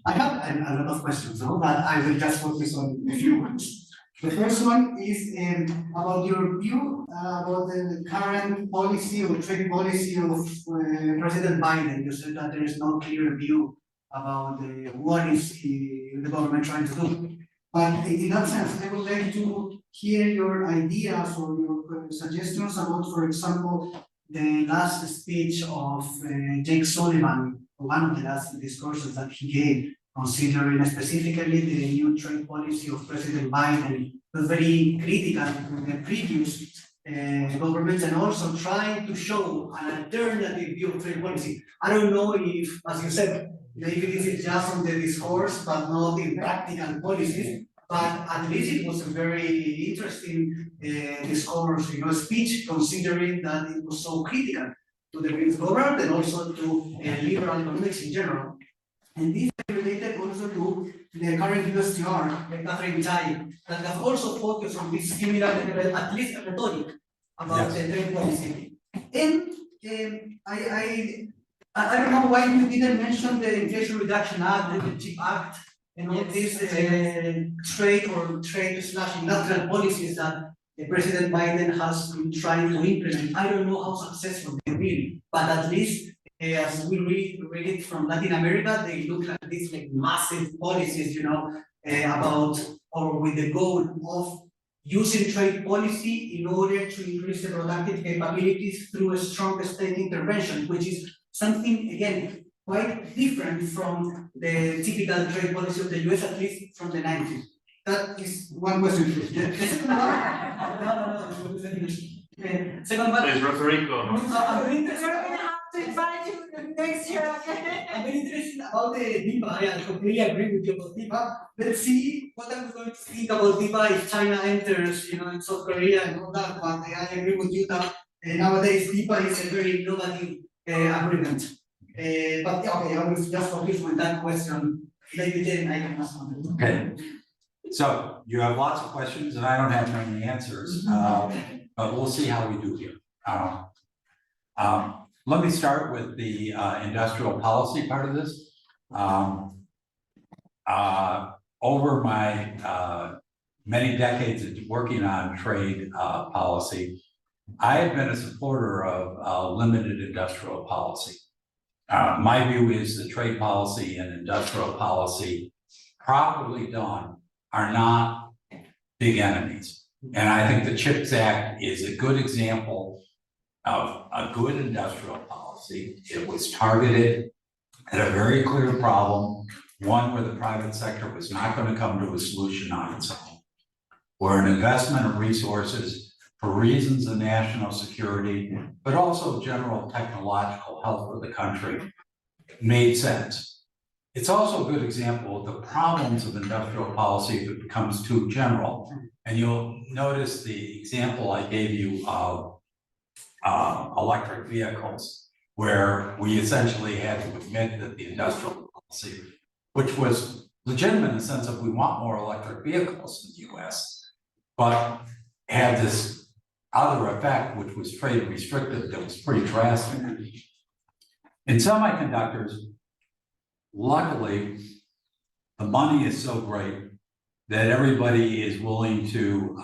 I have a lot of questions, but I will just focus on a few ones. The first one is about your view about the current policy or trade policy of President Biden. You said that there is no clear view about what is the government trying to do. But in that sense, I would like to hear your ideas or your suggestions about, for example, the last speech of Jake Sullivan, one of the last discourses that he gave, considering specifically the new trade policy of President Biden, was very critical to the previous governments and also trying to show an alternative view of trade policy. I don't know if, as you said, maybe this is just on the discourse, but not in practical policies. But at least it was a very interesting discourse, speech, considering that it was so critical to the British government and also to liberal economics in general. And this is related also to the current USTR, Catherine Tai, that have also focused on this similar, at least rhetoric about the trade policy. And I don't know why you didn't mention the Inflation Reduction Act, the CHIP Act, and all these trade/industrial policies that President Biden has been trying to implement. I don't know how successful they've been, but at least as we read it from Latin America, they look like these massive policies, about or with the goal of using trade policy in order to increase the productive capabilities through a strong state intervention, which is something, again, quite different from the typical trade policy of the US, at least from the 90s. That is one question. The second one, second one. It's rhetorical. We're gonna have to invite you next year. I'm very interested about the DIPA. I completely agree with you about DIPA. Let's see what I'm going to think about DIPA if China enters, in South Korea and all that. But I agree with you that nowadays DIPA is a very innovative agreement. But okay, I will just focus on that question. Maybe then I can ask one. Okay. So you have lots of questions and I don't have many answers, but we'll see how we do here. Let me start with the industrial policy part of this. Over my many decades of working on trade policy, I have been a supporter of limited industrial policy. My view is the trade policy and industrial policy, properly done, are not big enemies. And I think the CHIPS Act is a good example of a good industrial policy. It was targeted, had a very clear problem, one where the private sector was not going to come to a solution on its own, where an investment of resources for reasons of national security, but also general technological health of the country made sense. It's also a good example of the problems of industrial policy if it becomes too general. And you'll notice the example I gave you of electric vehicles, where we essentially had to admit that the industrial policy, which was legitimate in the sense of we want more electric vehicles in the US, but had this other effect, which was trade restrictive, that was pretty drastic. In semiconductors, luckily, the money is so great that everybody is willing to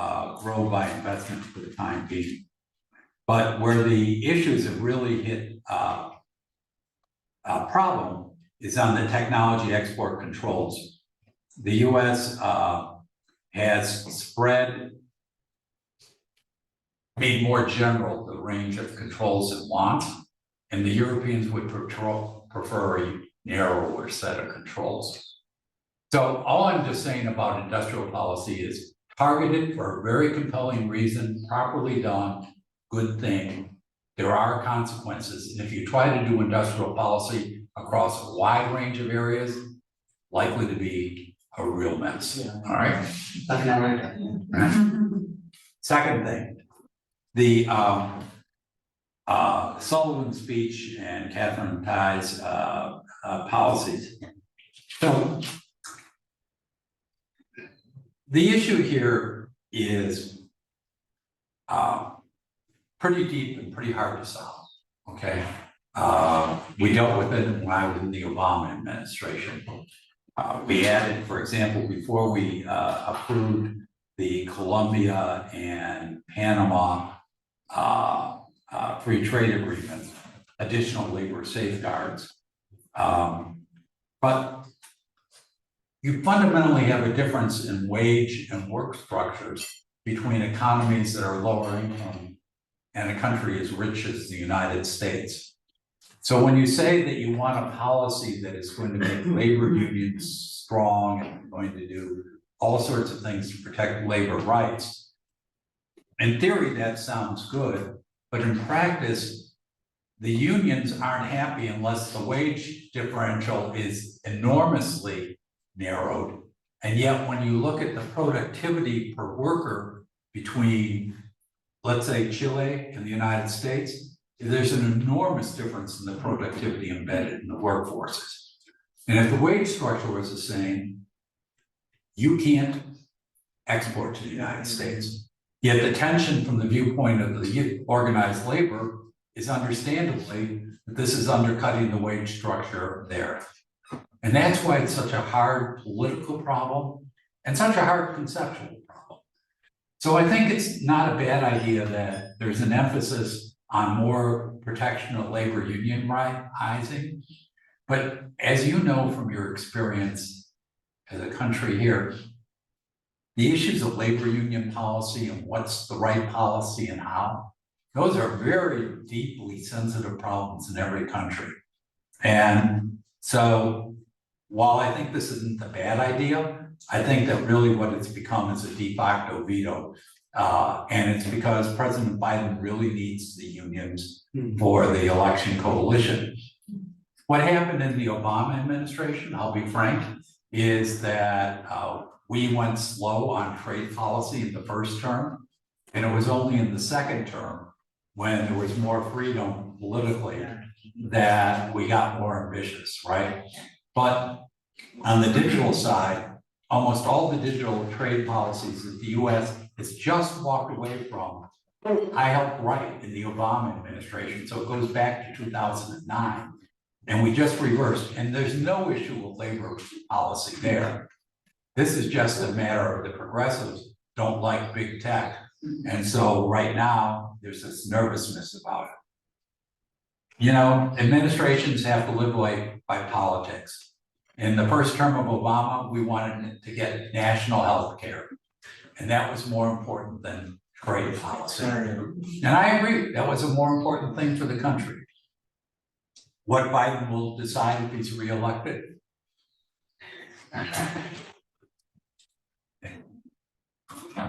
grow by investment for the time being. But where the issues have really hit a problem is on the technology export controls. The US has made more general the range of controls it wants, and the Europeans would prefer a narrower set of controls. So all I'm just saying about industrial policy is targeted for a very compelling reason, properly done, good thing. There are consequences, and if you try to do industrial policy across a wide range of areas, likely to be a real mess. Yeah. All right. Latin America. Second thing, the Sullivan speech and Catherine Tai's policies. So the issue here is pretty deep and pretty hard to solve, okay? We dealt with it when I was in the Obama administration. We added, for example, before we approved the Colombia and Panama free trade agreements, additional labor safeguards. But you fundamentally have a difference in wage and work structures between economies that are lower income and a country as rich as the United States. So when you say that you want a policy that is going to make labor unions strong and going to do all sorts of things to protect labor rights, in theory that sounds good, but in practice, the unions aren't happy unless the wage differential is enormously narrowed. And yet when you look at the productivity per worker between, let's say, Chile and the United States, there's an enormous difference in the productivity embedded in the workforces. And if the wage structure was the same, you can't export to the United States. Yet the tension from the viewpoint of the organized labor is understandably that this is undercutting the wage structure there. And that's why it's such a hard political problem and such a hard conceptual problem. So I think it's not a bad idea that there's an emphasis on more protection of labor unionizing. But as you know from your experience as a country here, the issues of labor union policy and what's the right policy and how, those are very deeply sensitive problems in every country. And so while I think this isn't a bad idea, I think that really what it's become is a de facto veto. And it's because President Biden really needs the unions for the election coalition. What happened in the Obama administration, I'll be frank, is that we went slow on trade policy in the first term, and it was only in the second term, when there was more freedom politically, that we got more ambitious, right? But on the digital side, almost all the digital trade policies that the US has just walked away from, I helped write in the Obama administration, so it goes back to 2009. And we just reversed, and there's no issue of labor policy there. This is just a matter of the progressives don't like big tech. And so right now, there's this nervousness about it. You know, administrations have to live by politics. In the first term of Obama, we wanted to get national health care. And that was more important than trade policy. And I agree, that was a more important thing for the country. what Biden will decide if he's reelected.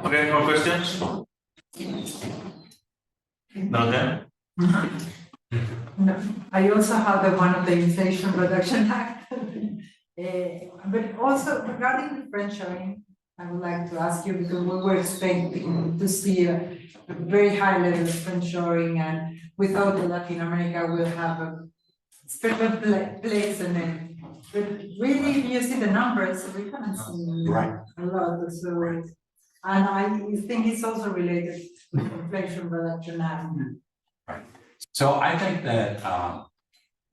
Okay, more questions? No, then? No, I also have the one of the Inflation Reduction Act. But also regarding the friendshoring, I would like to ask you, because we were expecting to see a very high level of friendshoring, and without the Latin America, we'll have a special place in it. But really, if you see the numbers, we haven't seen Right. a lot, so, and I think it's also related to Inflation Reduction Act. So I think that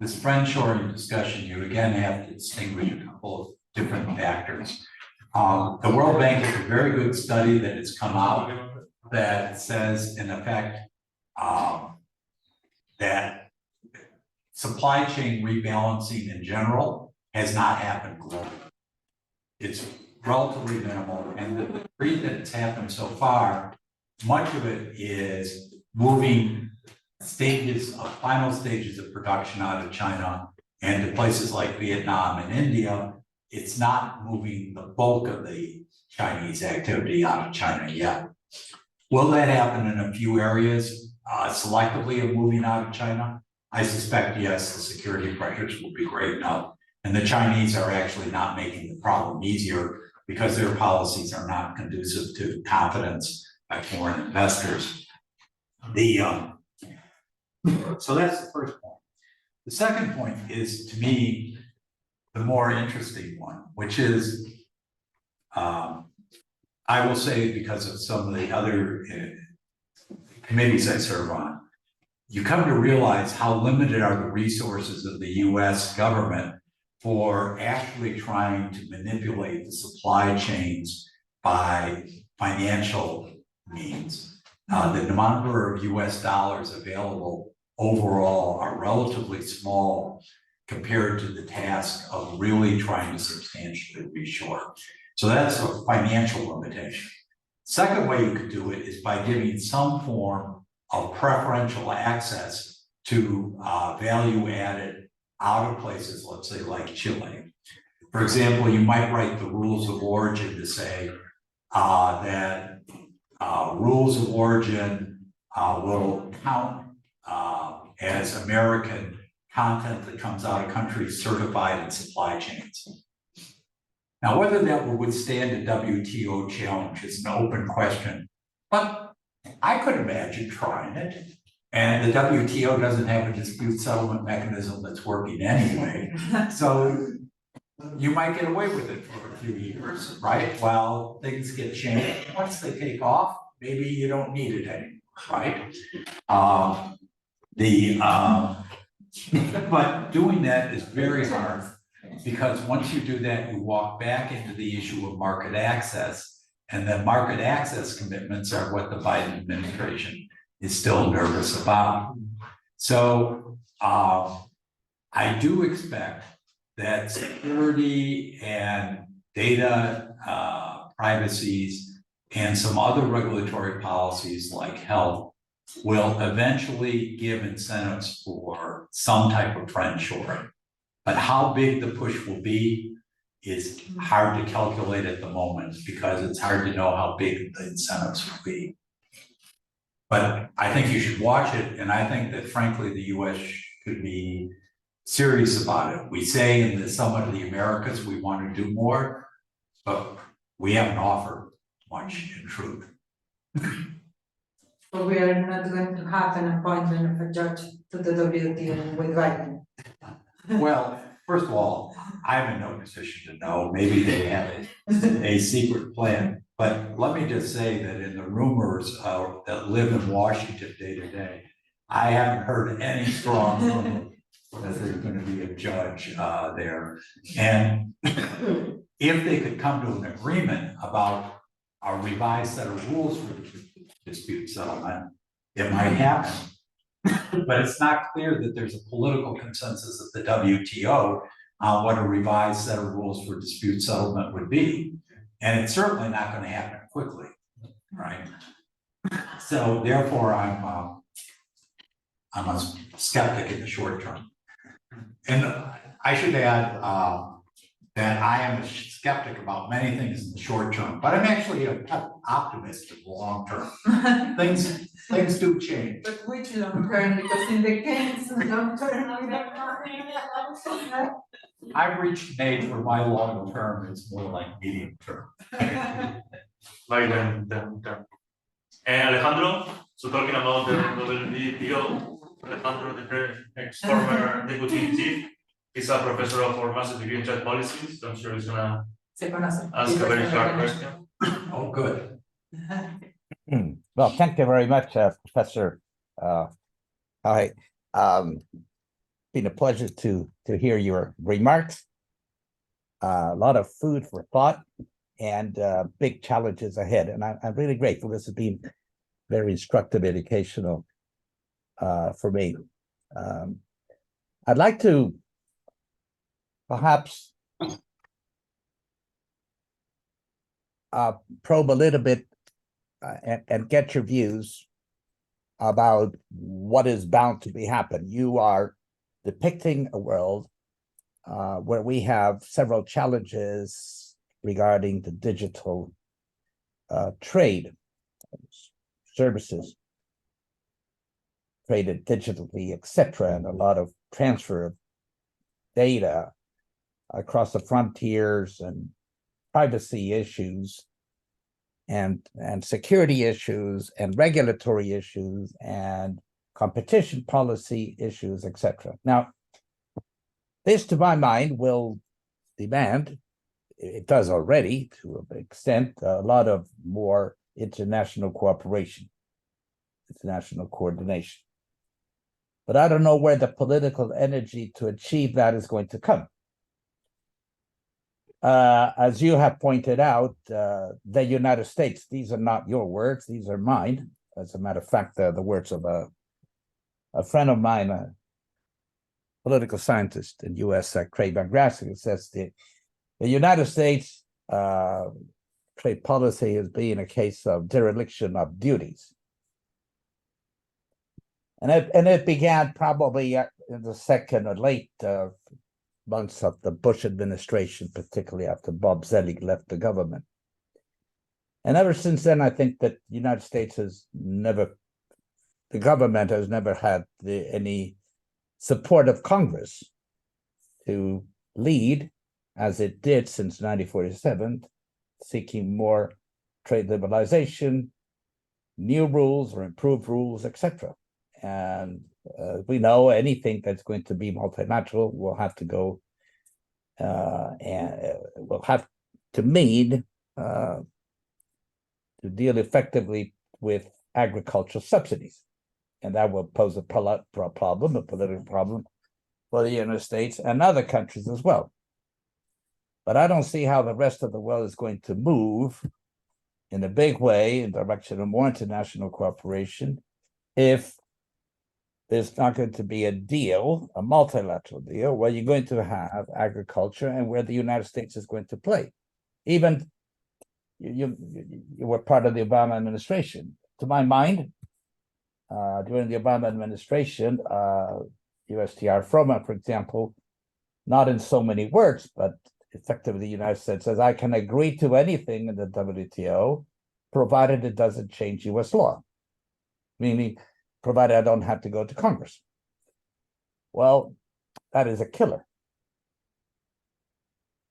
this friendshoring discussion, you again have to distinguish a couple of different factors. The World Bank has a very good study that has come out that says, in effect, that supply chain rebalancing in general has not happened globally. It's relatively minimal, and the degree that it's happened so far, much of it is moving final stages of production out of China and to places like Vietnam and India. It's not moving the bulk of the Chinese activity out of China yet. Will that happen in a few areas, selectively of moving out of China? I suspect yes, the security pressures will be great enough. And the Chinese are actually not making the problem easier because their policies are not conducive to confidence by foreign investors. So that's the first point. The second point is, to me, the more interesting one, which is, I will say, because of some of the other committees I serve on, you come to realize how limited are the resources of the US government for actually trying to manipulate the supply chains by financial means. The number of US dollars available overall are relatively small compared to the task of really trying to substantially reshore. So that's a financial limitation. Second way you could do it is by giving some form of preferential access to value added out of places, let's say like Chile. For example, you might write the rules of origin to say that rules of origin will count as American content that comes out of countries certified in supply chains. Now, whether that will withstand a WTO challenge is an open question, but I could imagine trying it. And the WTO doesn't have a dispute settlement mechanism that's working anyway. So you might get away with it for a few years, right? While things get changed. Once they take off, maybe you don't need it anymore, right? But doing that is very hard, because once you do that, you walk back into the issue of market access, and the market access commitments are what the Biden administration is still nervous about. So I do expect that security and data privacies and some other regulatory policies like health will eventually give incentives for some type of friendshoring. But how big the push will be is hard to calculate at the moment, because it's hard to know how big the incentives will be. But I think you should watch it, and I think that frankly the US should be serious about it. We say in the Summit of the Americas we want to do more, but we haven't offered much in truth. But we are not going to have an appointment of a judge to the WTO with Biden. Well, first of all, I'm in no position to know. Maybe they have a secret plan. But let me just say that in the rumors that live in Washington day to day, I haven't heard any strong rumor that there's going to be a judge there. And if they could come to an agreement about a revised set of rules for dispute settlement, it might happen. But it's not clear that there's a political consensus at the WTO on what a revised set of rules for dispute settlement would be. And it's certainly not going to happen quickly, right? So therefore, I'm a skeptic in the short term. And I should add that I am a skeptic about many things in the short term, but I'm actually an optimist in the long term. Things do change. But which long term, because in the case of long term, I've reached an age where my long term is more like medium term. Like then. Alejandro, so talking about the WTO, Alejandro, the ex-former deputy chief, is a professor of master's degree in trade policies, so I'm sure he's gonna ask a very sharp question. Oh, good. Well, thank you very much, Professor. Hi, been a pleasure to hear your remarks. A lot of food for thought and big challenges ahead, and I'm really grateful. This has been very instructive, educational for me. I'd like to perhaps probe a little bit and get your views about what is bound to be happen. You are depicting a world where we have several challenges regarding the digital trade, services traded digitally, etc., and a lot of transfer of data across the frontiers and privacy issues and security issues and regulatory issues and competition policy issues, etc. Now, this, to my mind, will demand, it does already to an extent, a lot of more international cooperation, international coordination. But I don't know where the political energy to achieve that is going to come. As you have pointed out, the United States, these are not your words, these are mine. As a matter of fact, the words of a friend of mine, a political scientist in US, Craig Van Grassen, says the United States trade policy has been a case of dereliction of duties. And it began probably in the second or late months of the Bush administration, particularly after Bob Zelig left the government. And ever since then, I think that the United States has never, the government has never had any support of Congress to lead, as it did since 1947, seeking more trade liberalization, new rules or improved rules, etc. And we know anything that's going to be multilateral will have to go and will have to mean to deal effectively with agricultural subsidies. And that will pose a political problem for the United States and other countries as well. But I don't see how the rest of the world is going to move in a big way in the direction of more international cooperation if there's not going to be a deal, a multilateral deal, where you're going to have agriculture and where the United States is going to play. Even you were part of the Obama administration. To my mind, during the Obama administration, USTR Froma, for example, not in so many words, but effectively the United States says, I can agree to anything in the WTO, provided it doesn't change US law, meaning provided I don't have to go to Congress. Well, that is a killer.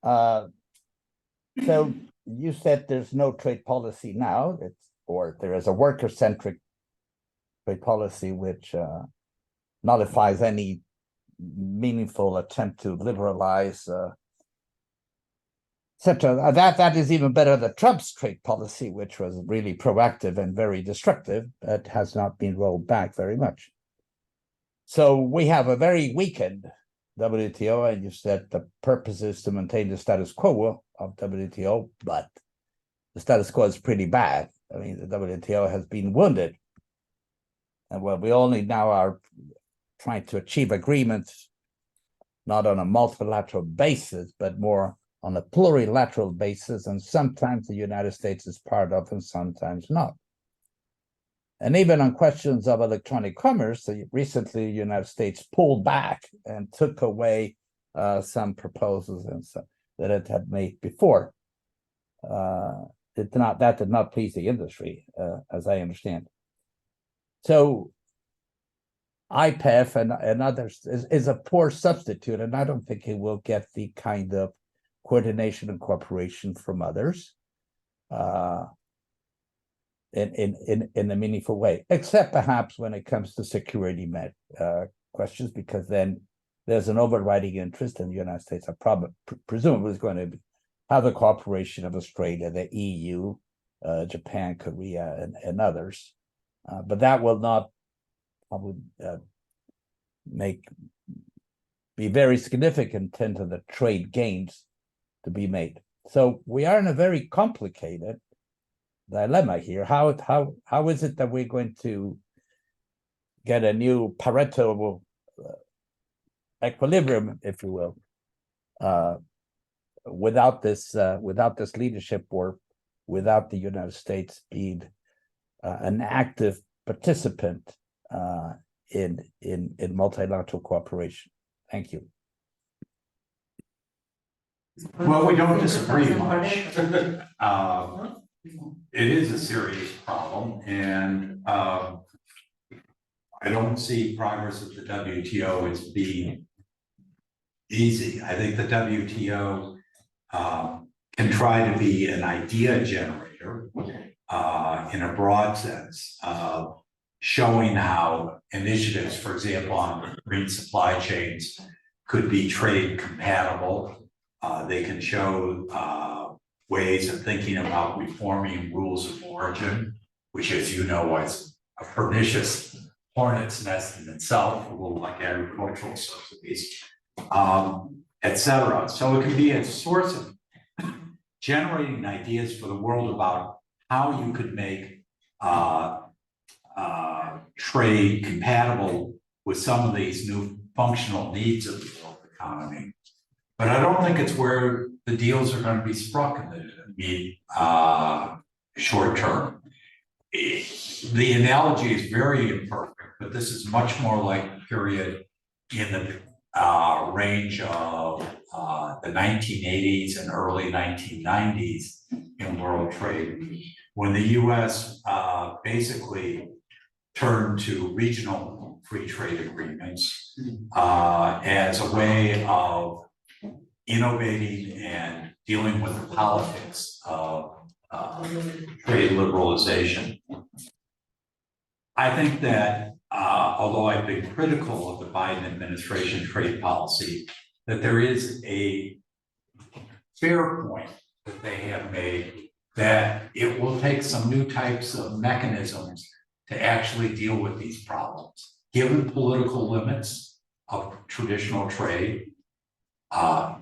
So you said there's no trade policy now, or there is a worker-centric trade policy which nullifies any meaningful attempt to liberalize, etc. That is even better than Trump's trade policy, which was really proactive and very destructive, but has not been rolled back very much. So we have a very weakened WTO, and you said the purpose is to maintain the status quo of WTO, but the status quo is pretty bad. I mean, the WTO has been wounded. And well, we only now are trying to achieve agreements, not on a multilateral basis, but more on a plurilateral basis, and sometimes the United States is part of and sometimes not. And even on questions of electronic commerce, recently the United States pulled back and took away some proposals and so that it had made before. That did not please the industry, as I understand. So IPEF and others is a poor substitute, and I don't think it will get the kind of coordination and cooperation from others in a meaningful way, except perhaps when it comes to security questions, because then there's an overriding interest, and the United States are presumably is going to have the cooperation of Australia, the EU, Japan, Korea, and others. But that will not probably be very significant into the trade gains to be made. So we are in a very complicated dilemma here. How is it that we're going to get a new Pareto equilibrium, if you will, without this leadership, or without the United States being an active participant in multilateral cooperation? Thank you. Well, we don't disagree much. It is a serious problem, and I don't see progress at the WTO as being easy. I think the WTO can try to be an idea generator in a broad sense, showing how initiatives, for example, on green supply chains could be trade compatible. They can show ways of thinking about reforming rules of origin, which, as you know, is a pernicious hornet's nest in itself, a little like agricultural subsidies, et cetera. So it can be a source of generating ideas for the world about how you could make trade compatible with some of these new functional needs of the world economy. But I don't think it's where the deals are going to be struck in the short term. The analogy is very imperfect, but this is much more like a period in the range of the 1980s and early 1990s in world trade, when the US basically turned to regional free trade agreements as a way of innovating and dealing with the politics of trade liberalization. I think that although I've been critical of the Biden administration trade policy, that there is a fair point that they have made that it will take some new types of mechanisms to actually deal with these problems, given political limits of traditional trade,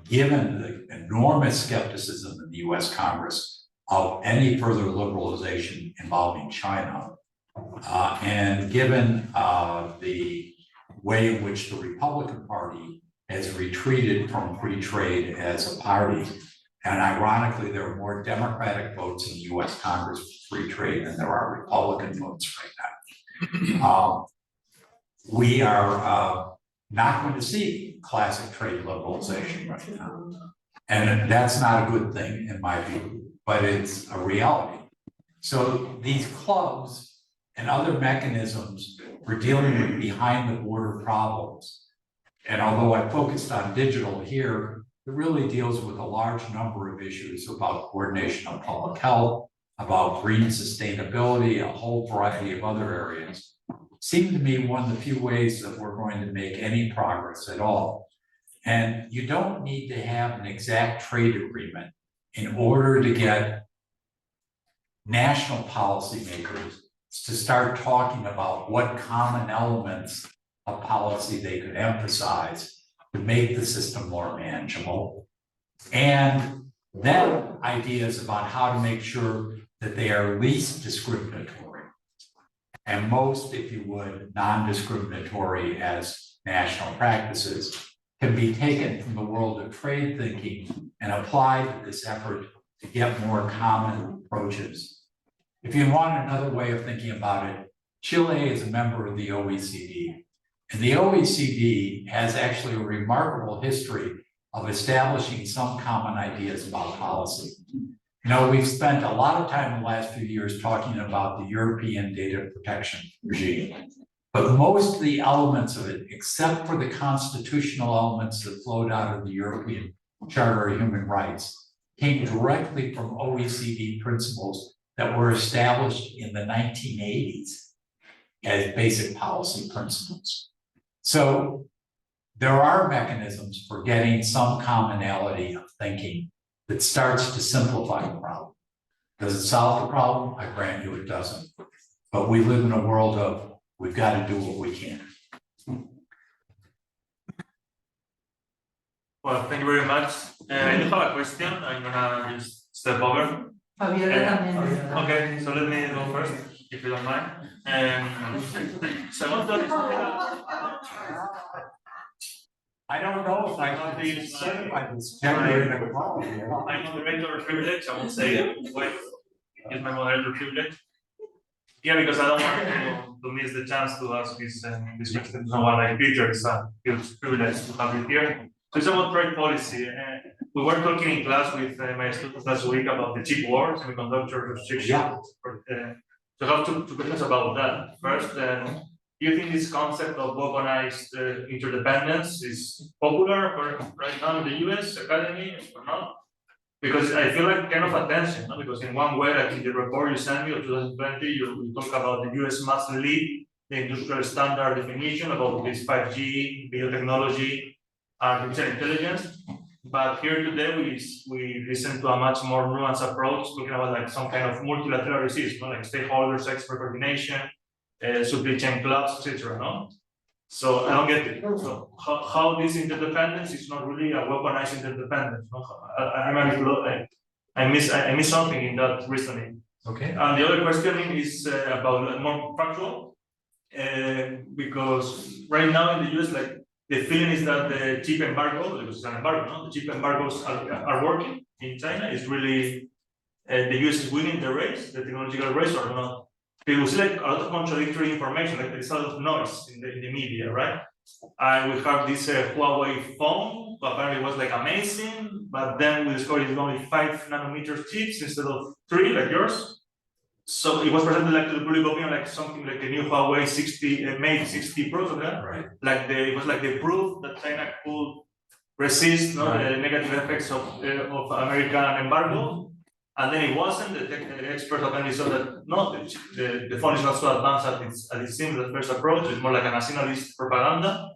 given the enormous skepticism in the US Congress of any further liberalization involving China, and given the way in which the Republican Party has retreated from free trade as a party. And ironically, there are more Democratic votes in the US Congress for free trade than there are Republican votes right now. We are not going to see classic trade liberalization right now. And that's not a good thing in my view, but it's a reality. So these clubs and other mechanisms for dealing with behind the border problems, and although I focused on digital here, it really deals with a large number of issues about coordination of public health, about green sustainability, a whole variety of other areas. Seem to me one of the few ways that we're going to make any progress at all. And you don't need to have an exact trade agreement in order to get national policymakers to start talking about what common elements of policy they could emphasize to make the system more manageable. And then ideas about how to make sure that they are least discriminatory and most, if you would, non-discriminatory as national practices can be taken from the world of trade thinking and applied to this effort to get more common approaches. If you want another way of thinking about it, Chile is a member of the OECD. And the OECD has actually a remarkable history of establishing some common ideas about policy. You know, we've spent a lot of time in the last few years talking about the European data protection regime. But most of the elements of it, except for the constitutional elements that flowed out of the European Charter of Human Rights, came directly from OECD principles that were established in the 1980s as basic policy principles. So there are mechanisms for getting some commonality of thinking that starts to simplify the problem. Does it solve the problem? I grant you it doesn't. But we live in a world of we've got to do what we can. Well, thank you very much. I do have a question. I'm gonna just step over. Fabiola también. Okay, so let me go first, if you don't mind. Segundo, I don't know if I don't think it's certified this gender inequality. my moderator privilege, I won't say it. Wait, use my moderator privilege. Yeah, because I don't want to miss the chance to ask this question to someone like Peter. It's a huge privilege to have you here. So it's about trade policy. We were talking in class with my students last week about the chip war, semiconductor restrictions. Yeah. So I have two questions about that. First, do you think this concept of weaponized interdependence is popular right now in the US academy or not? Because I feel like kind of attention, no? Because in one way, like in the report you sent me of 2020, you talk about the US must lead the industrial standard definition about this 5G, biotechnology, artificial intelligence. But here today we listen to a much more nuanced approach, talking about like some kind of multilateral resist, no? Like stakeholders, expert coordination, supply chain clubs, etc. No? So I don't get it. So how this interdependence is not really a weaponized interdependence. No? I miss something in that reasoning. Okay. And the other question is about more factual, because right now in the US, like the feeling is that the chip embargo, because it's an embargo, no? The chip embargoes are working in China. It's really the US is winning the race, the technological race, or not. Because see like a lot of contradictory information, like there's a lot of noise in the media, right? And we have this Huawei phone, who apparently was like amazing, but then we discovered it's only 5 nanometer chips instead of 3, like yours. So it was presented like to the public opinion, like something like the new Huawei 60 Mate 60 Pro, so that, Right. like it was like the proof that China could resist the negative effects of American embargo. And then it wasn't. The experts apparently saw that no, the phone is not so advanced as it seems. The first approach is more like a nationalist propaganda.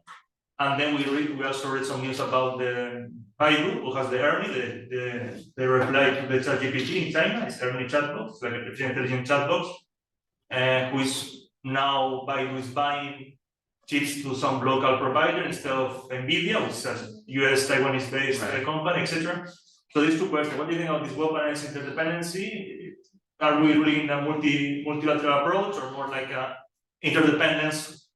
And then we also read some news about the Baidu, who has the ERNI, the reply to the ChatGPT in China. It's ERNI chatbot, it's like an intelligent chatbot, who is now Baidu is buying chips to some local provider instead of NVIDIA, which is a US Taiwanese based company, etc. So these two questions: what do you think of this weaponized interdependency? Are we really in a multilateral approach, or more like a interdependence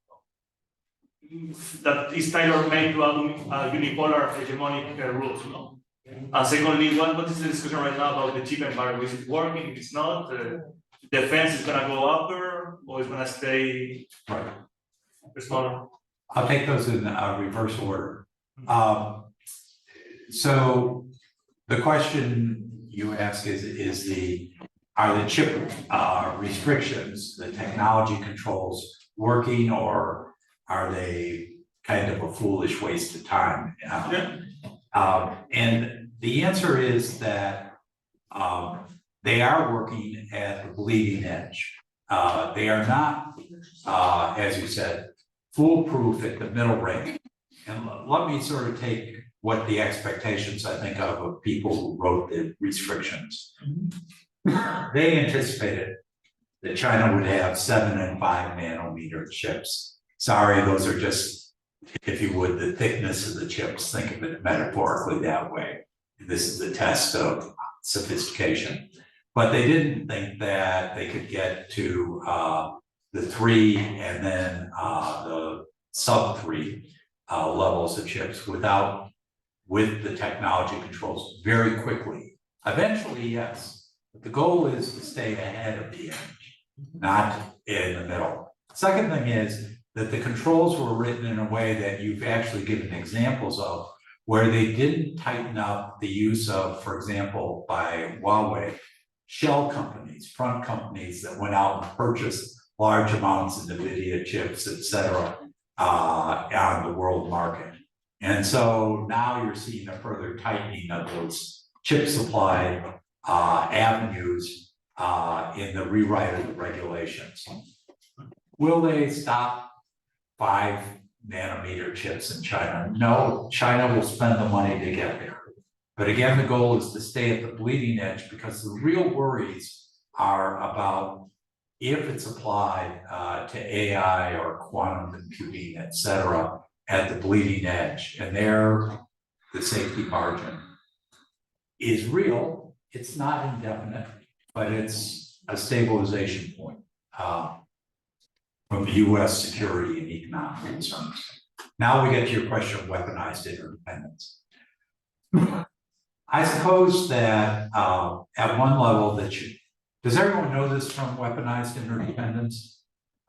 that is tailor-made to a unipolar hegemonic rules? No? And secondly, what is the discussion right now about the chip embargo? Is it working? If it's not, defense is gonna go upper, or it's gonna stay smaller? I'll take those in reverse order. So the question you ask is are the chip restrictions, the technology controls working, or are they kind of a foolish waste of time? And the answer is that they are working at the bleeding edge. They are not, as you said, foolproof at the middle range. And let me sort of take what the expectations, I think, of people who wrote the restrictions. They anticipated that China would have 7 and 5 nanometer chips. Sorry, those are just, if you would, the thickness of the chips. Think of it metaphorically that way. This is the test of sophistication. But they didn't think that they could get to the 3 and then the sub 3 levels of chips with the technology controls very quickly. Eventually, yes, but the goal is to stay ahead of the edge, not in the middle. Second thing is that the controls were written in a way that you've actually given examples of, where they didn't tighten up the use of, for example, by Huawei, shell companies, front companies that went out and purchased large amounts of NVIDIA chips, et cetera, on the world market. And so now you're seeing a further tightening of those chip supply avenues in the rewrite of the regulations. Will they stop 5 nanometer chips in China? No, China will spend the money to get there. But again, the goal is to stay at the bleeding edge, because the real worries are about if it's applied to AI or quantum computing, et cetera, at the bleeding edge. And there, the safety margin is real. It's not indefinite, but it's a stabilization point from US security and economic concerns. Now we get to your question of weaponized interdependence. I suppose that at one level does everyone know this term, weaponized interdependence?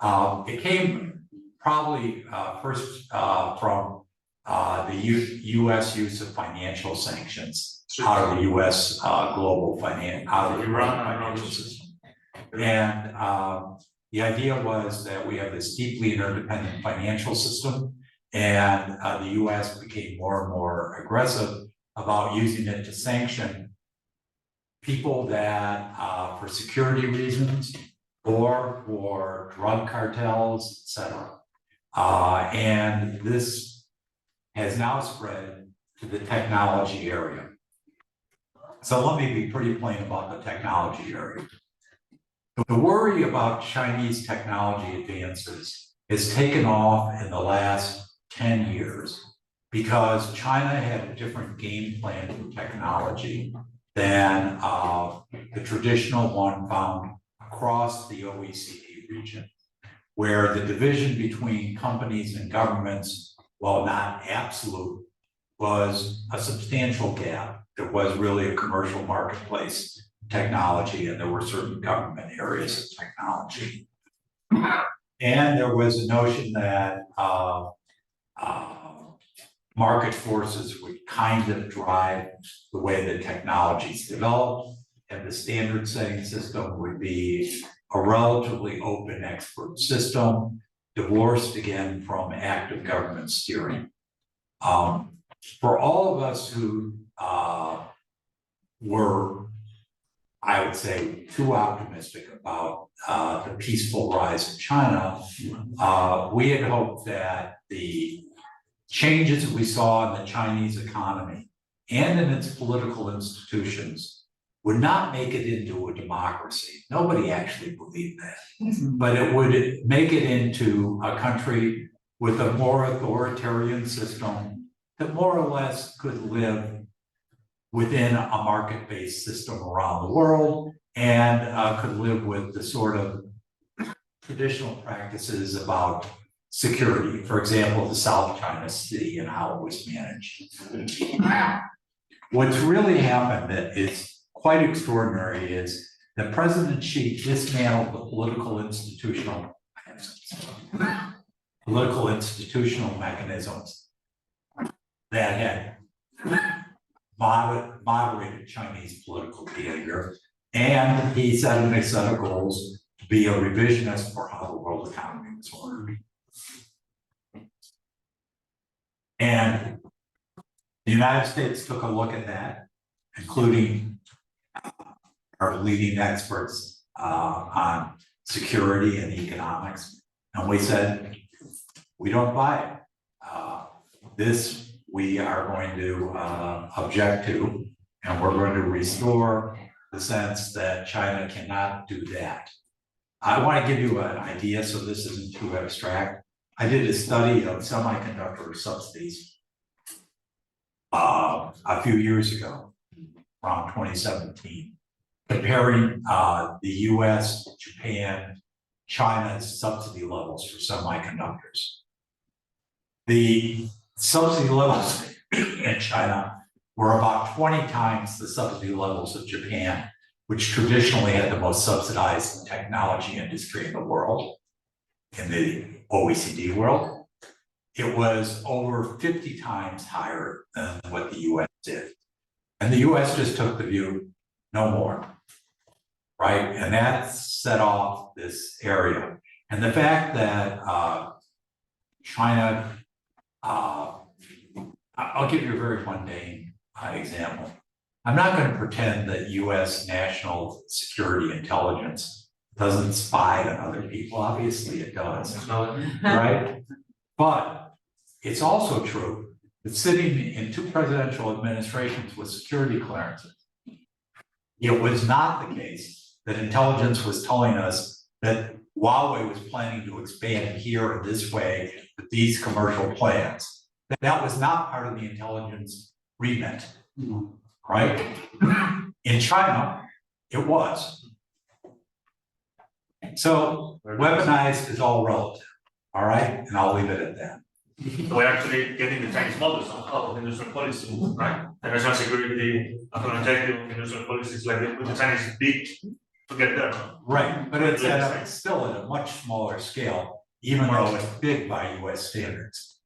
It came probably first from the US use of financial sanctions out of the US global financial system. And the idea was that we have this deeply interdependent financial system, and the US became more and more aggressive about using it to sanction people that, for security reasons or for drug cartels, et cetera. And this has now spread to the technology area. So let me be pretty plain about the technology area. The worry about Chinese technology advances has taken off in the last 10 years because China had a different game plan for technology than the traditional one found across the OECD region, where the division between companies and governments, while not absolute, was a substantial gap. There was really a commercial marketplace technology, and there were certain government areas of technology. And there was a notion that market forces would kind of drive the way that technologies developed, and the standard setting system would be a relatively open expert system, divorced again from active government steering. For all of us who were, I would say, too optimistic about the peaceful rise of China, we had hoped that the changes that we saw in the Chinese economy and in its political institutions would not make it into a democracy. Nobody actually believed that, but it would make it into a country with a more authoritarian system that more or less could live within a market-based system around the world, and could live with the sort of traditional practices about security. For example, the South China Sea and how it was managed. What's really happened that is quite extraordinary is that President Xi dismantled the political institutional mechanisms that had moderated Chinese political behavior, and he set a set of goals to be a revisionist for how the world economy was ordered. And the United States took a look at that, including our leading experts on security and economics, and we said, we don't buy it. This we are going to object to, and we're going to restore the sense that China cannot do that. I want to give you an idea so this isn't too abstract. I did a study of semiconductor subsidies a few years ago, around 2017, comparing the US, Japan, China's subsidy levels for semiconductors. The subsidy levels in China were about 20 times the subsidy levels of Japan, which traditionally had the most subsidized technology industry in the world. in the OECD world. It was over 50 times higher than what the US did. And the US just took the view, no more, right? And that set off this area. And the fact that China, I'll give you a very mundane example. I'm not going to pretend that US national security intelligence doesn't spy on other people. Obviously it does, right? But it's also true that sitting in 2 presidential administrations with security clearances, it was not the case that intelligence was telling us that Huawei was planning to expand here in this way with these commercial plans. That was not part of the intelligence remit, right? In China, it was. So weaponized is all relative, all right? And I'll leave it at that. So we're actually getting the Chinese models of industrial policy, right? The national security, objective of industrial policy is like the Chinese big to get there. Right, but it's still at a much smaller scale, even though it's big by US standards.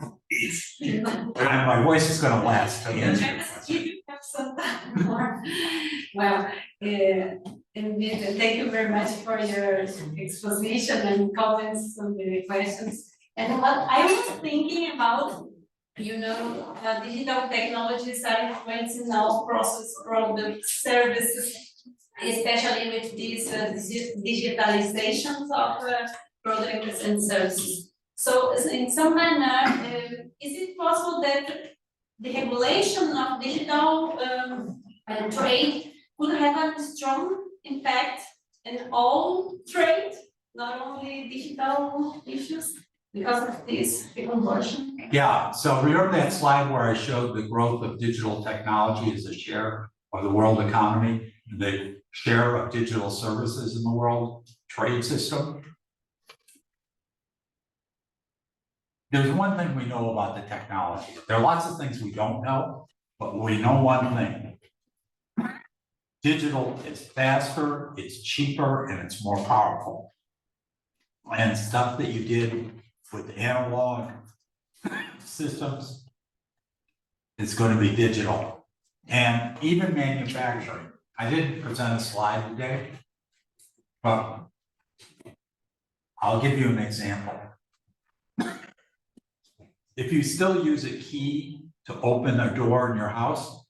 And my voice is gonna last till the end. If you have some time more. Well, indeed, thank you very much for your exposition and comments on the questions. And what I was thinking about, digital technologies are influencing our process, products, services, especially with these digitalizations of products and services. So in some manner, is it possible that the regulation of digital trade could have a strong impact in all trade, not only digital issues, because of this conversion? Yeah, so remember that slide where I showed the growth of digital technology as a share of the world economy, the share of digital services in the world trade system? There's one thing we know about the technology. There are lots of things we don't know, but we know one thing. Digital is faster, it's cheaper, and it's more powerful. And stuff that you did with analog systems is going to be digital. And even manufacturing. I didn't present a slide today, but I'll give you an example. If you still use a key to open a door in your house,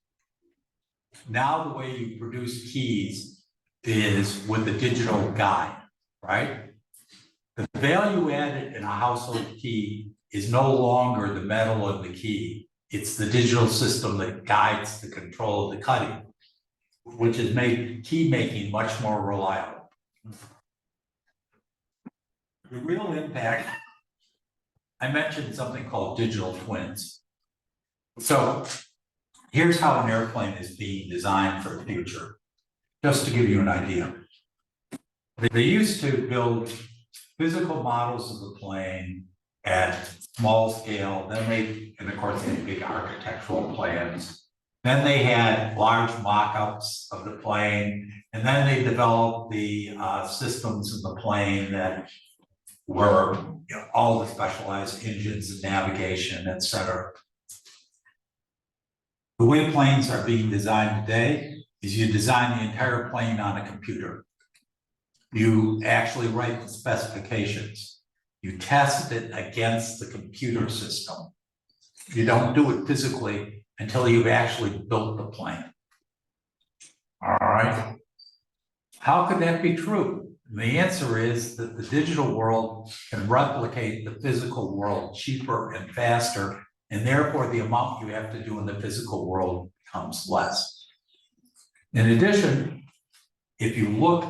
now the way you produce keys is with a digital guide, right? The value added in a household key is no longer the metal of the key. It's the digital system that guides the control of the cutting, which has made key making much more reliable. The real impact, I mentioned something called digital twins. So here's how an airplane is being designed for the future, just to give you an idea. They used to build physical models of the plane at small scale, then and of course they had big architectural plans. Then they had large mock-ups of the plane, and then they developed the systems in the plane that were all the specialized engines and navigation, et cetera. The way planes are being designed today is you design the entire plane on a computer. You actually write the specifications. You test it against the computer system. You don't do it physically until you've actually built the plane. All right. How could that be true? And the answer is that the digital world can replicate the physical world cheaper and faster, and therefore the amount you have to do in the physical world becomes less. In addition, if you look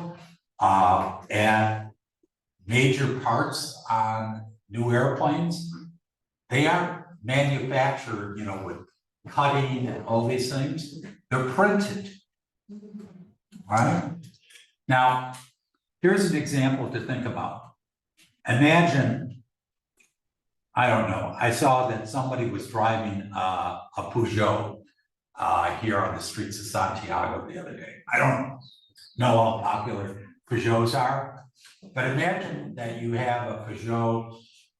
at major parts on new airplanes, they aren't manufactured, with cutting and all these things. They're printed, right? Now, here's an example to think about. Imagine, I don't know, I saw that somebody was driving a Peugeot here on the streets of Santiago the other day. I don't know how popular Peugeots are, But imagine that you have a Peugeot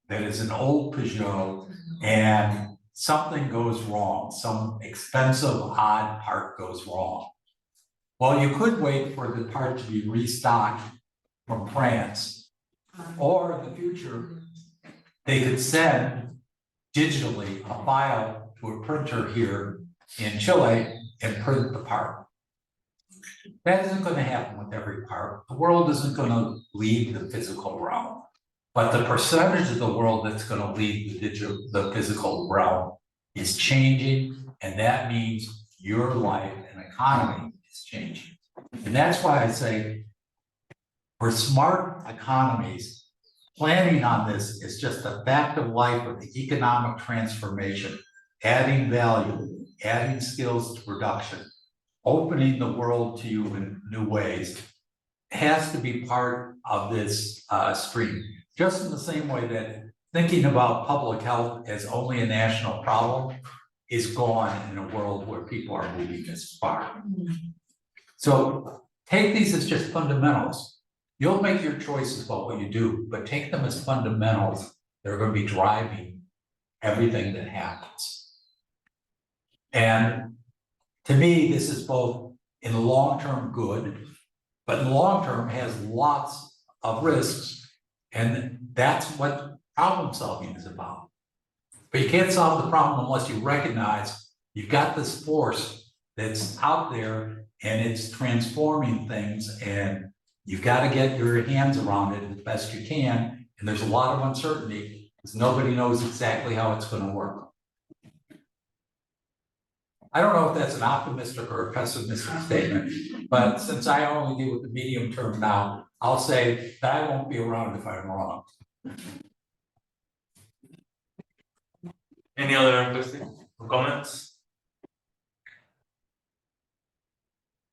that is an old Peugeot and something goes wrong, some expensive odd part goes wrong. Well, you could wait for the part to be restocked from France, or in the future, they could send digitally a file to a printer here in Chile and print the part. That isn't going to happen with every part. The world isn't going to leave the physical realm, but the percentage of the world that's going to leave the physical realm is changing, and that means your life and economy is changing. And that's why I say, for smart economies, planning on this is just a fact of life of the economic transformation, adding value, adding skills to production, opening the world to you in new ways, has to be part of this stream. Just in the same way that thinking about public health as only a national problem is gone in a world where people are moving this far. So take these as just fundamentals. You'll make your choices about what you do, but take them as fundamentals. They're going to be driving everything that happens. And to me, this is both in the long-term good, but in the long term has lots of risks. And that's what problem solving is about. But you can't solve the problem unless you recognize you've got this force that's out there and it's transforming things, and you've got to get your hands around it as best you can. And there's a lot of uncertainty because nobody knows exactly how it's going to work. I don't know if that's an optimistic or a pessimistic statement, but since I only deal with the medium term now, I'll say that I won't be around if I'm wrong. Any other questions or comments?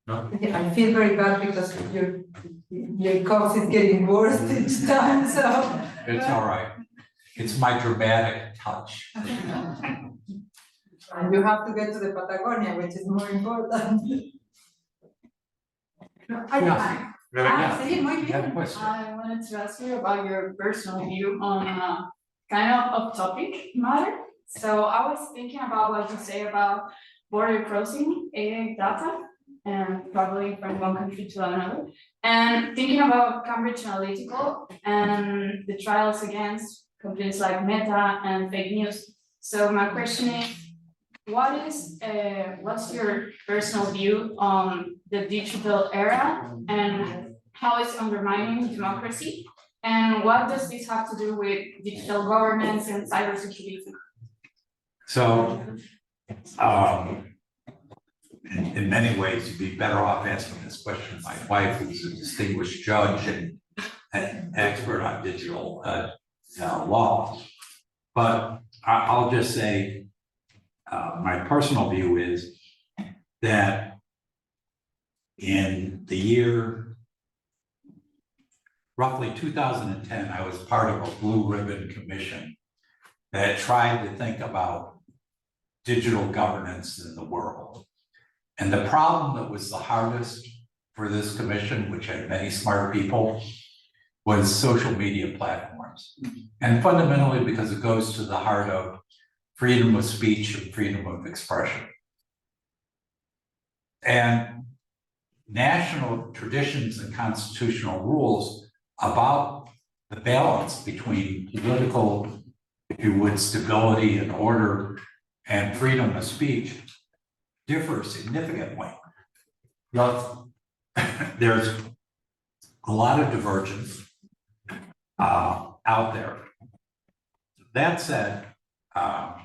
No? Yeah, I feel very bad because your cough is getting worse each time, so. It's all right. It's my dramatic touch. And you have to get to the Patagonia, which is more important. Yeah. Sí, muy You have a bien. question? I wanted to ask you about your personal view on kind of off-topic matter. So I was thinking about what you say about border crossing data and traveling from one country to another, and thinking about Cambridge Analytica and the trials against companies like Meta and fake news. So my question is, what's your personal view on the digital era and how it's undermining democracy? And what does this have to do with digital governance and cybersecurity? So, in many ways, you'd be better off asking this question to my wife, who's a distinguished judge and an expert on digital law. But I'll just say, my personal view is that in the year roughly 2010, I was part of a blue ribbon commission that tried to think about digital governance in the world. And the problem that was the hardest for this commission, which had many smart people, was social media platforms. And fundamentally because it goes to the heart of freedom of speech and freedom of expression. And national traditions and constitutional rules about the balance between political, if you would, stability and order and freedom of speech differ significantly. Now, there's a lot of divergence out there. That said, I've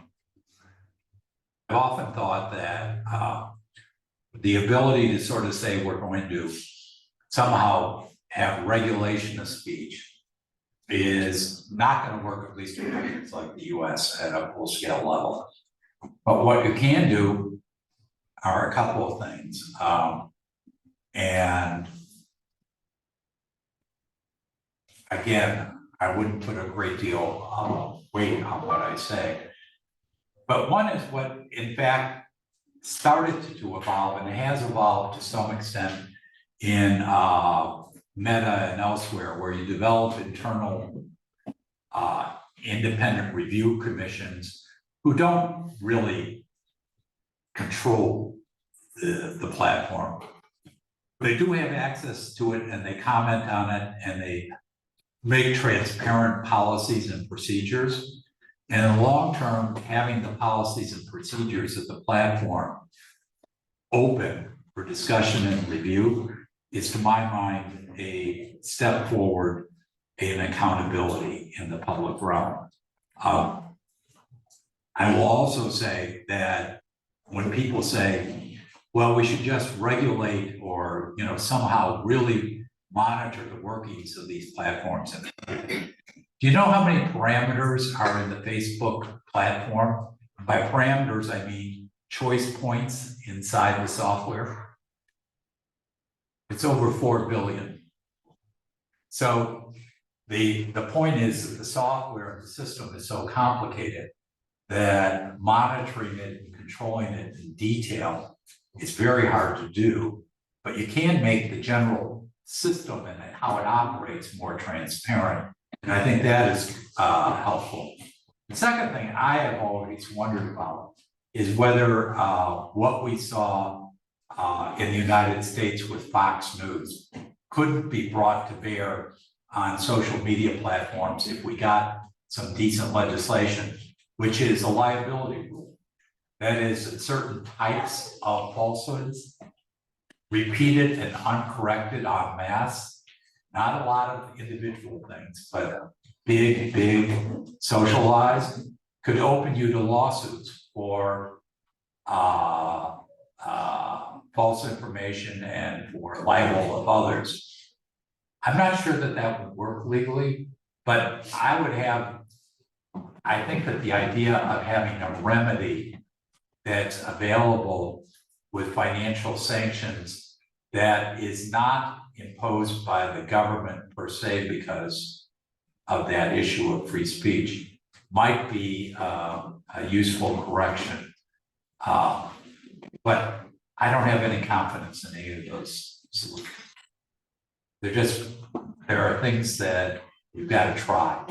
often thought that the ability to sort of say we're going to somehow have regulation of speech is not going to work, at least in countries like the US at a full scale level. But what you can do are a couple of things. And again, I wouldn't put a great deal of weight on what I say. But one is what, in fact, started to evolve and has evolved to some extent in Meta and elsewhere, where you develop internal independent review commissions who don't really control the platform. They do have access to it and they comment on it and they make transparent policies and procedures. And in the long term, having the policies and procedures of the platform open for discussion and review is, to my mind, a step forward in accountability in the public realm. I will also say that when people say, well, we should just regulate or, you know, somehow really monitor the workings of these platforms. Do you know how many parameters are in the Facebook platform? By parameters, I mean choice points inside the software. It's over 4 billion. So the point is that the software and the system is so complicated that monitoring it and controlling it in detail is very hard to do, but you can make the general system and how it operates more transparent. And I think that is helpful. The second thing I have always wondered about is whether what we saw in the United States with Fox News could be brought to bear on social media platforms if we got some decent legislation, which is a liability rule. That is, that certain types of falsehoods, repeated and uncorrected en masse, not a lot of individual things, but big socialized, could open you to lawsuits for false information and for libel of others. I'm not sure that that would work legally, but I think that the idea of having a remedy that's available with financial sanctions that is not imposed by the government per se because of that issue of free speech might be a useful correction. But I don't have any confidence in any of those solutions. There are things that you've got to try.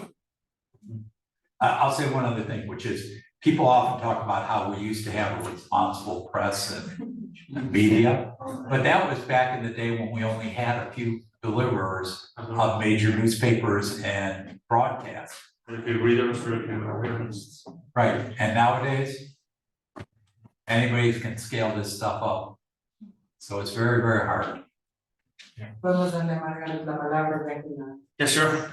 I'll say one other thing, which is people often talk about how we used to have a responsible press and media, but that was back in the day when we only had a few deliverers of major newspapers and broadcasts. Right, and nowadays, anybody can scale this stuff up. So it's very, very hard. Podemos darle a Margaret la palabra, tranquila. Yes, sure.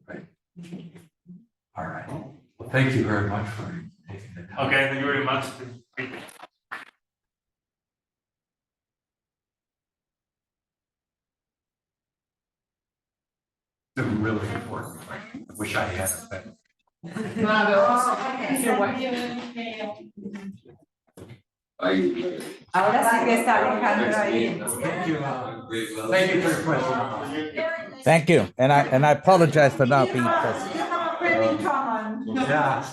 Right. All right. Well, thank you very much for taking the time. Okay, thank you very much. It's really important. I wish I had it. Ahora sí que está Alejandro ahí. Thank you. Thank you for your question. Thank you, and I apologize for not being present. You have a friend in common. Yeah.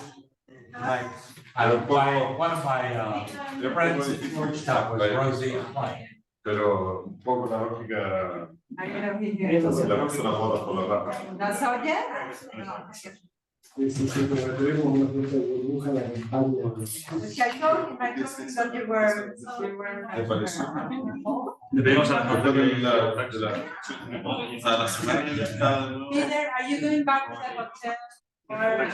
One of my friends at Georgetown was Rosie Klein. Pero un poco la lógica I don't know if de la persona moda por la raja. ¿No se oye? Sí, pero tenemos una suerte de burbuja la campaña. I told him that you were. Debemos Aparte de la semana ya está. Peter, are you going back to the hotel? Or...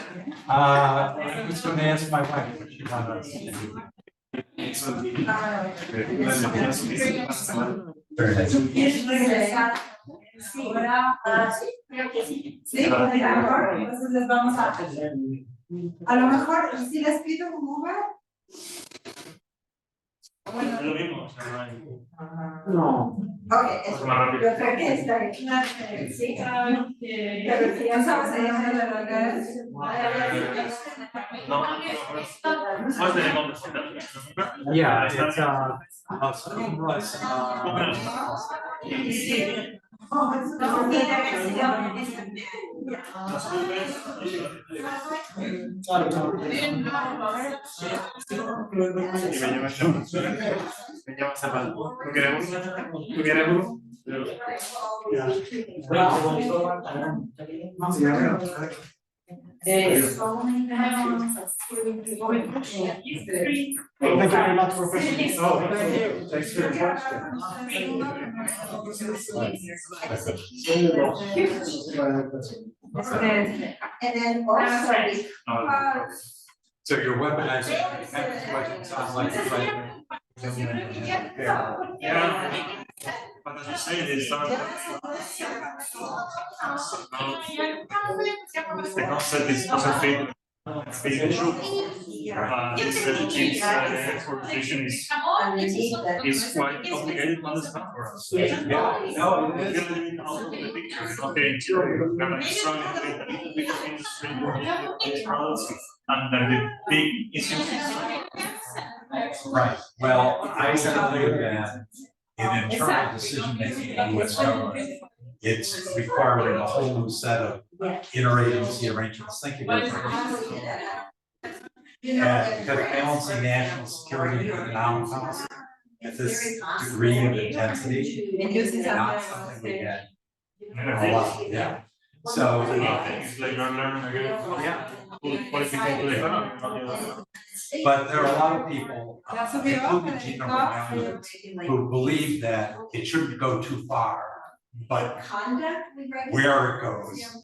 I was going to ask my wife what she wanted to do. Very nice. Sí, creo que sí. Sí, a lo mejor, entonces les vamos a lo mejor, si les pido un Uber. Es lo mismo. No. Ok, Es más rápido. yo creo que está bien. Sí, pero si ya sabes ahí en la verdad. No tenemos. Yeah, it's a seamless. Me llama Serrano. ¿Tú quieres uno? ¿Tú quieres uno? Thank you very much, Professor. Oh, thanks for your question. And then also, So you're weaponizing defense question, sounds like it's like. Yeah. But as you say, they start. The concept is perfect. It's true. Its position is quite complicated to understand for us. Yeah, no, it is. Really out of the picture. Okay, we're like struggling with the big industry, these products, and then the big issues. Right, well, I believe that in internal decision making in the US government, it's requiring a whole new set of interagency arrangements. Thank you very much. And because balancing national security and economic policy at this degree of intensity, not something we get a lot, yeah. So, It's like you're learning again. yeah. Qualification to the economy. But there are a lot of people, including Gina Romano, who believe that it shouldn't go too far. But where it goes